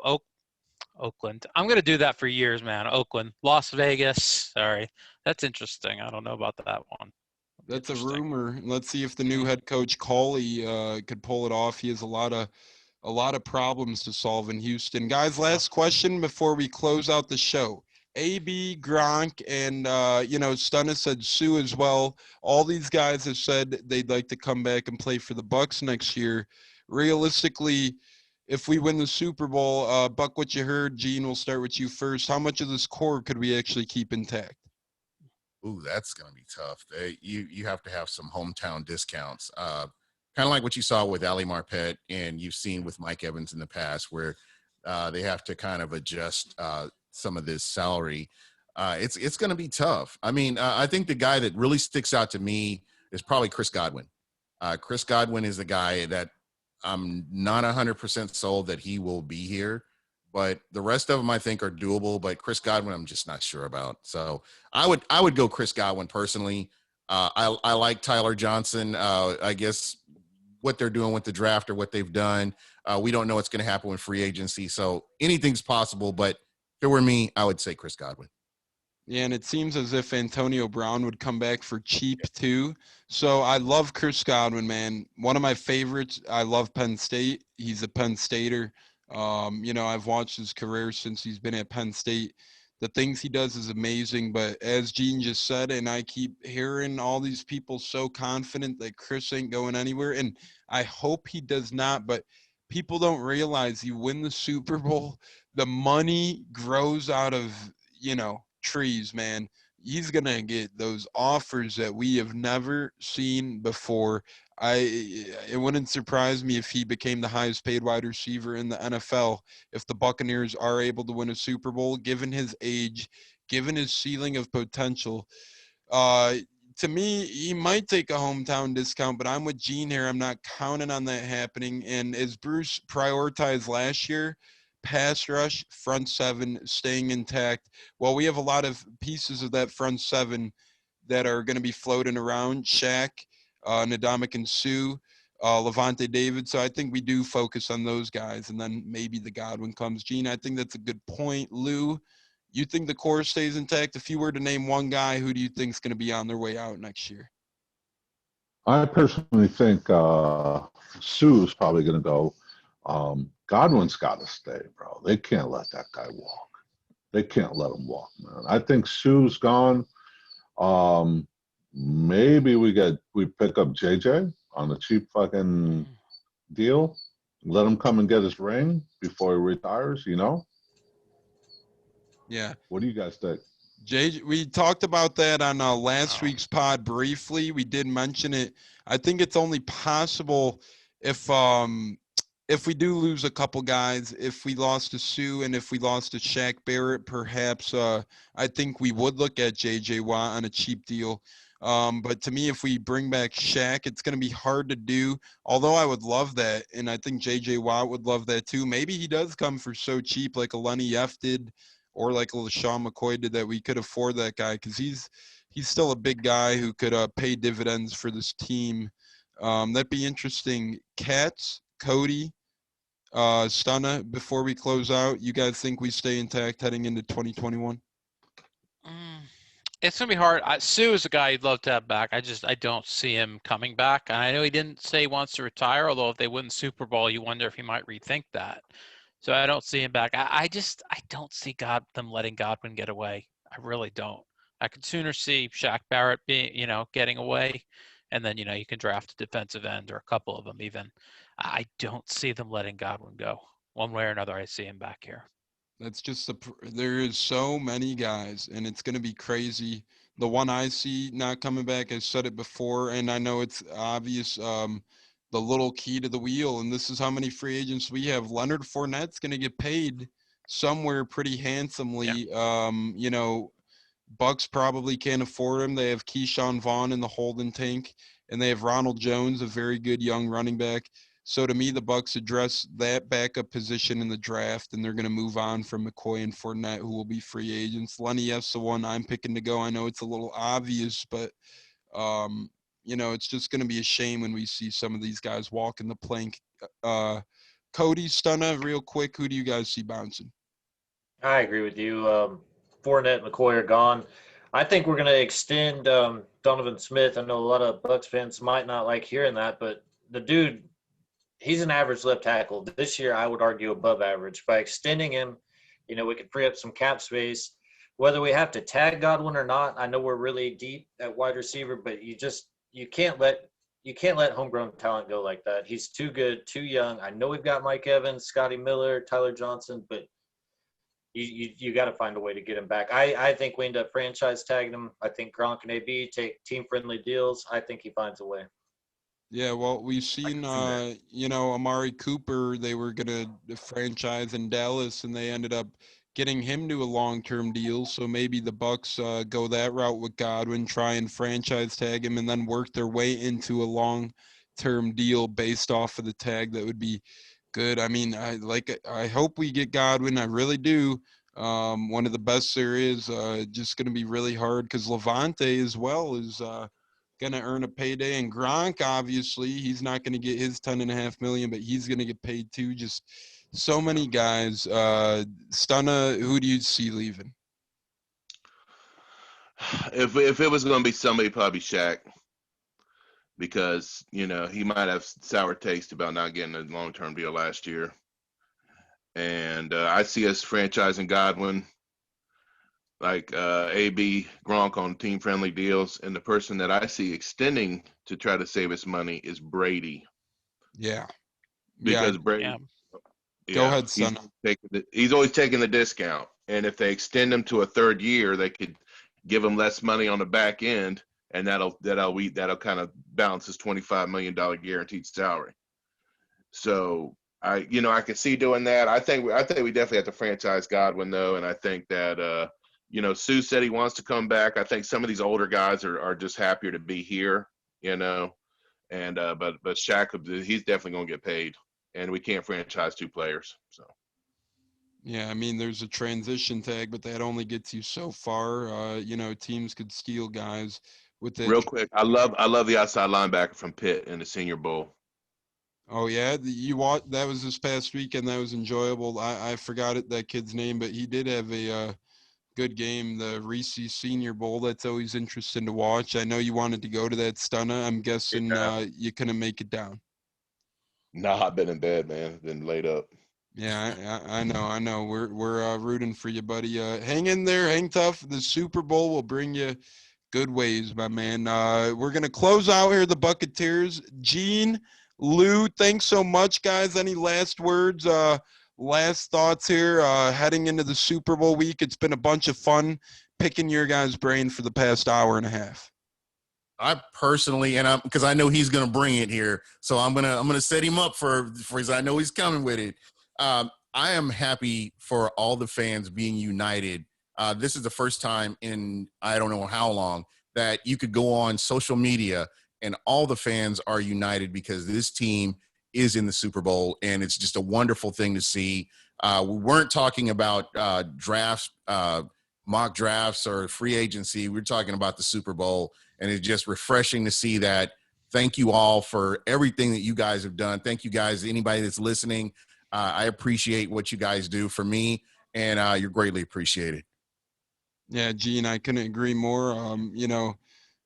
Oakland. I'm going to do that for years, man. Oakland. Las Vegas. Sorry. That's interesting. I don't know about that one. That's a rumor. Let's see if the new head coach Cauley could pull it off. He has a lot of problems to solve in Houston. Guys, last question before we close out the show. AB, Gronk, and you know, Stunna said Sue as well. All these guys have said they'd like to come back and play for the Bucs next year. Realistically, if we win the Super Bowl, Buck, what you heard, Gene, we'll start with you first. How much of this core could we actually keep intact? Ooh, that's going to be tough. You have to have some hometown discounts, kind of like what you saw with Ali Marpet and you've seen with Mike Evans in the past where they have to kind of adjust some of this salary. It's going to be tough. I mean, I think the guy that really sticks out to me is probably Chris Godwin. Chris Godwin is the guy that I'm not 100% sold that he will be here. But the rest of them I think are doable. But Chris Godwin, I'm just not sure about. So I would go Chris Godwin personally. I like Tyler Johnson. I guess what they're doing with the draft or what they've done, we don't know what's going to happen with free agency. So anything's possible. But if it were me, I would say Chris Godwin. Yeah, and it seems as if Antonio Brown would come back for cheap too. So I love Chris Godwin, man. One of my favorites. I love Penn State. He's a Penn Stater. You know, I've watched his career since he's been at Penn State. The things he does is amazing, but as Gene just said, and I keep hearing all these people so confident that Chris ain't going anywhere, and I hope he does not, but people don't realize you win the Super Bowl, the money grows out of, you know, trees, man. He's going to get those offers that we have never seen before. It wouldn't surprise me if he became the highest paid wide receiver in the NFL if the Buccaneers are able to win a Super Bowl, given his age, given his ceiling of potential. To me, he might take a hometown discount, but I'm with Gene here. I'm not counting on that happening. And as Bruce prioritized last year, pass rush, front seven, staying intact. Well, we have a lot of pieces of that front seven that are going to be floating around. Shaq, Ndamukong Suh, Levante David. So I think we do focus on those guys, and then maybe the Godwin comes. Gene, I think that's a good point. Lou, you think the core stays intact? If you were to name one guy, who do you think is going to be on their way out next year? I personally think Suh is probably going to go. Godwin's got to stay, bro. They can't let that guy walk. They can't let him walk, man. I think Suh's gone. Maybe we pick up JJ on a cheap fucking deal. Let him come and get his ring before he retires, you know? Yeah. What do you guys think? JJ, we talked about that on last week's pod briefly. We did mention it. I think it's only possible if if we do lose a couple guys, if we lost to Sue and if we lost to Shaq Barrett, perhaps I think we would look at J.J. Watt on a cheap deal. But to me, if we bring back Shaq, it's going to be hard to do, although I would love that, and I think J.J. Watt would love that too. Maybe he does come for so cheap like a Lenny F did or like a LaShawn McCoy did, that we could afford that guy because he's still a big guy who could pay dividends for this team. That'd be interesting. Katz, Cody, Stunna, before we close out, you guys think we stay intact heading into 2021? It's going to be hard. Sue is a guy you'd love to have back. I don't see him coming back. And I know he didn't say he wants to retire, although if they win the Super Bowl, you wonder if he might rethink that. So I don't see him back. I don't see them letting Godwin get away. I really don't. I could sooner see Shaq Barrett getting away, and then, you can draft a defensive end or a couple of them even. I don't see them letting Godwin go. One way or another, I see him back here. That's just there is so many guys, and it's going to be crazy. The one I see not coming back, I said it before, and I know it's obvious, the little key to the wheel, and this is how many free agents we have. Leonard Fournette's going to get paid somewhere pretty handsomely. Yeah. Bucks probably can't afford him. They have Keyshawn Vaughn in the holding tank, and they have Ronald Jones, a very good young running back. So to me, the Bucks address that backup position in the draft, and they're going to move on from McCoy and Fournette, who will be free agents. Lenny F's the one I'm picking to go. I know it's a little obvious, but it's just going to be a shame when we see some of these guys walking the plank. Cody, Stunna, real quick, who do you guys see bouncing? I agree with you. Fournette and McCoy are gone. I think we're going to extend Donovan Smith. I know a lot of Bucs fans might not like hearing that, but the dude, he's an average left tackle. This year, I would argue above average. By extending him, we could free up some cap space. Whether we have to tag Godwin or not, I know we're really deep at wide receiver, but you can't let homegrown talent go like that. He's too good, too young. I know we've got Mike Evans, Scotty Miller, Tyler Johnson, but you got to find a way to get him back. I think we end up franchise tagging him. I think Gronk and AB take team-friendly deals. I think he finds a way. Yeah, well, we've seen, Amari Cooper, they were going to franchise in Dallas, and they ended up getting him to a long-term deal. So maybe the Bucks go that route with Godwin, try and franchise tag him, and then work their way into a long-term deal based off of the tag. That would be good. I mean, I hope we get Godwin. I really do. One of the best there is. Just going to be really hard because Levante as well is going to earn a payday, and Gronk, obviously, he's not going to get his $10.5 million, but he's going to get paid too. Just so many guys. Stunna, who do you see leaving? If it was going to be somebody, probably Shaq. Because, he might have sour taste about not getting a long-term deal last year. And I see us franchising Godwin, like AB, Gronk on team-friendly deals. And the person that I see extending to try to save us money is Brady. Yeah. Because Brady. Yeah. Go ahead, son. He's always taking the discount. And if they extend him to a third year, they could give him less money on the back end. And that'll kind of balance his $25 million guaranteed salary. So I can see doing that. I think we definitely have to franchise Godwin though, and I think that Sue said he wants to come back. I think some of these older guys are just happier to be here, and but Shaq, he's definitely gonna get paid, and we can't franchise two players. So. Yeah, I mean, there's a transition tag, but that only gets you so far. Teams could steal guys. Real quick, I love the outside linebacker from Pitt in the Senior Bowl. Oh yeah, that was this past weekend. That was enjoyable. I forgot that kid's name, but he did have a good game. The Richey Senior Bowl. That's always interesting to watch. I know you wanted to go to that, Stunna. I'm guessing you couldn't make it down. No, I've been in bed, man. Been laid up. Yeah, I know. We're rooting for you, buddy. Hang in there, hang tough. The Super Bowl will bring you good ways, my man. We're going to close out here, the Buccateers. Gene, Lou, thanks so much, guys. Any last words, last thoughts here heading into the Super Bowl week? It's been a bunch of fun picking your guys' brain for the past hour and a half. I personally, and because I know he's going to bring it here, so I'm gonna set him up for I know he's coming with it. I am happy for all the fans being united. This is the first time in I don't know how long that you could go on social media and all the fans are united because this team is in the Super Bowl, and it's just a wonderful thing to see. We weren't talking about drafts, mock drafts, or free agency. We're talking about the Super Bowl, and it's just refreshing to see that. Thank you all for everything that you guys have done. Thank you guys, anybody that's listening. I appreciate what you guys do for me, and you're greatly appreciated. Yeah, Gene, I couldn't agree more.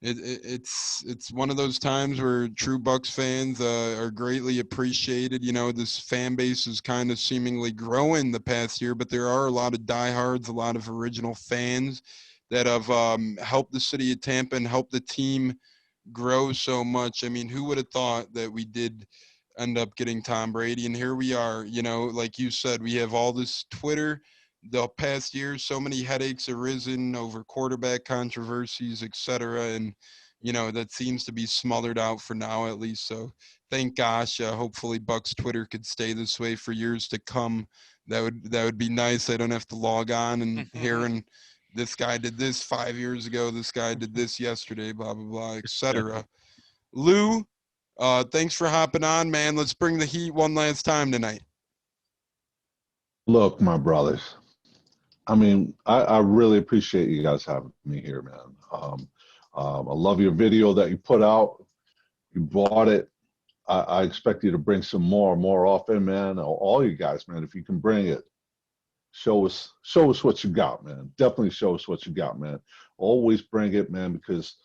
It's one of those times where true Bucs fans are greatly appreciated. This fan base is kind of seemingly growing the past year, but there are a lot of diehards, a lot of original fans that have helped the city of Tampa and helped the team grow so much. I mean, who would have thought that we did end up getting Tom Brady? And here we are, like you said, we have all this Twitter. The past year, so many headaches arisen over quarterback controversies, etc. And, that seems to be smothered out for now, at least. So thank gosh, hopefully Bucs Twitter could stay this way for years to come. That would be nice. I don't have to log on and hearing this guy did this 5 years ago. This guy did this yesterday, blah, blah, blah, etc. Lou, thanks for hopping on, man. Let's bring the heat one last time tonight. Look, my brothers. I mean, I really appreciate you guys having me here, man. I love your video that you put out. You bought it. I expect you to bring some more often, man. All you guys, man, if you can bring it, show us what you got, man. Definitely show us what you got, man. Always bring it, man, because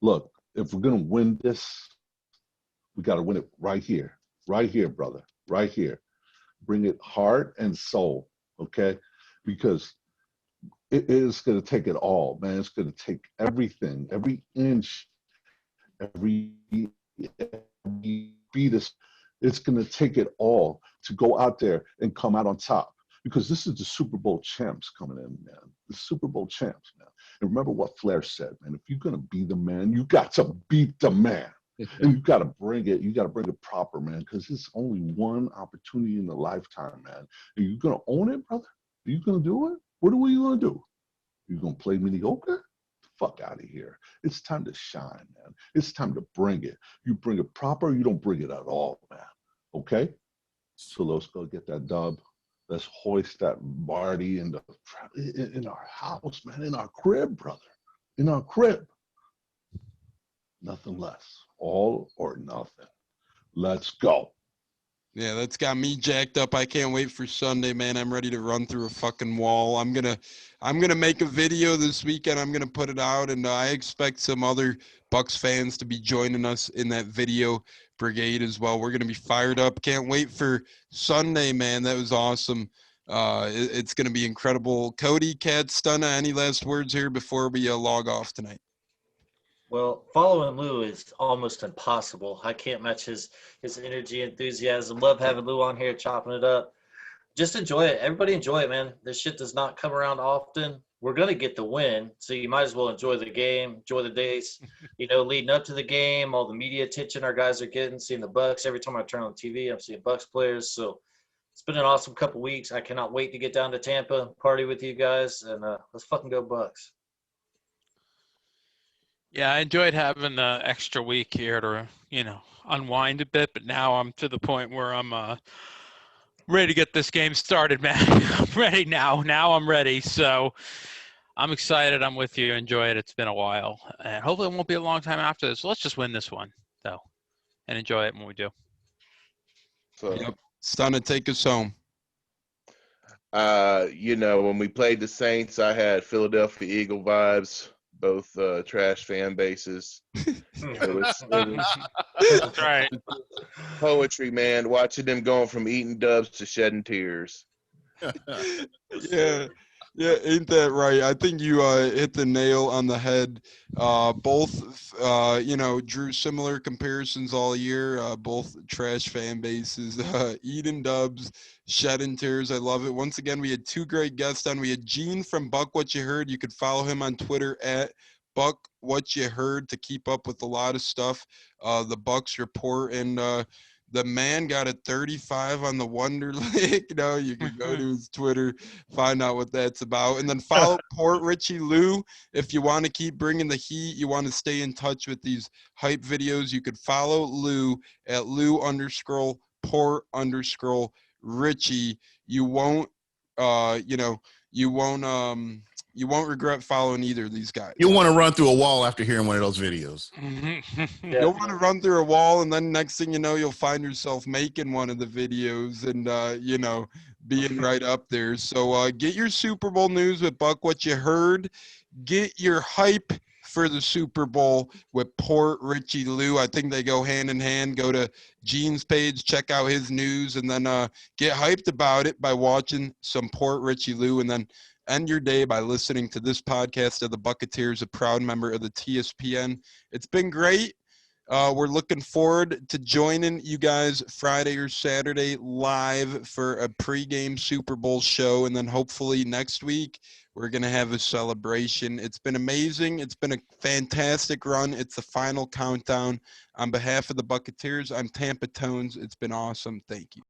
look, if we're gonna win this, we got to win it right here, brother, right here. Bring it heart and soul, okay? Because it is going to take it all, man. It's going to take everything, every inch, every beat. It's going to take it all to go out there and come out on top. Because this is the Super Bowl champs coming in, man. The Super Bowl champs, man. And remember what Flair said, man. If you're going to be the man, you got to beat the man. And you got to bring it. You got to bring it proper, man. Because it's only one opportunity in a lifetime, man. Are you going to own it, brother? Are you going to do it? What are you going to do? You going to play mediocre? Fuck out of here. It's time to shine, man. It's time to bring it. You bring it proper, you don't bring it at all, man. Okay? So let's go get that dub. Let's hoist that Marty in our house, man. In our crib, brother. In our crib. Nothing less. All or nothing. Let's go. Yeah, that's got me jacked up. I can't wait for Sunday, man. I'm ready to run through a fucking wall. I'm gonna make a video this weekend. I'm gonna put it out, and I expect some other Bucs fans to be joining us in that video brigade as well. We're gonna be fired up. Can't wait for Sunday, man. That was awesome. It's gonna be incredible. Cody, Katz, Stunna, any last words here before we log off tonight? Well, following Lou is almost impossible. I can't match his energy, enthusiasm. Love having Lou on here, chopping it up. Just enjoy it. Everybody enjoy it, man. This shit does not come around often. We're going to get the win, so you might as well enjoy the game, enjoy the days, leading up to the game, all the media attention our guys are getting, seeing the Bucs. Every time I turn on TV, I'm seeing Bucs players. So it's been an awesome couple weeks. I cannot wait to get down to Tampa, party with you guys, and let's fucking go Bucs. Yeah, I enjoyed having the extra week here to, unwind a bit. But now I'm to the point where I'm ready to get this game started, man. I'm ready now. Now I'm ready. So I'm excited. I'm with you. Enjoy it. It's been a while. And hopefully it won't be a long time after this. So let's just win this one, though, and enjoy it when we do. So, yep. Stunna, take us home. When we played the Saints, I had Philadelphia Eagle vibes. Both trash fan bases. It was That's right. Poetry, man. Watching them going from eating dubs to shedding tears. Yeah, ain't that right? I think you hit the nail on the head. Both, drew similar comparisons all year. Both trash fan bases, eating dubs, shedding tears. I love it. Once again, we had two great guests on. We had Gene from BucWhatYaHeard. You could follow him on Twitter at Buck What You Heard to keep up with a lot of stuff. The Bucks report, and the man got a 35 on the Wonder League. You can go to his Twitter, find out what that's about. And then follow Port Richey Lou if you want to keep bringing the heat. You want to stay in touch with these hype videos. You could follow Lou at Lou_Port_Richey. You won't, you won't regret following either of these guys. You'll want to run through a wall after hearing one of those videos. You'll want to run through a wall, and then next thing you know, you'll find yourself making one of the videos and, being right up there. So get your Super Bowl news with Buck What You Heard. Get your hype for the Super Bowl with Port Richey Lou. I think they go hand in hand. Go to Gene's page, check out his news, and then get hyped about it by watching some Port Richey Lou, and then end your day by listening to this podcast of the Buccateers, a proud member of the TSPN. It's been great. We're looking forward to joining you guys Friday or Saturday live for a pregame Super Bowl show. And then hopefully next week, we're going to have a celebration. It's been amazing. It's been a fantastic run. It's the final countdown. On behalf of the Buccateers, I'm Tampa Tones. It's been awesome. Thank you.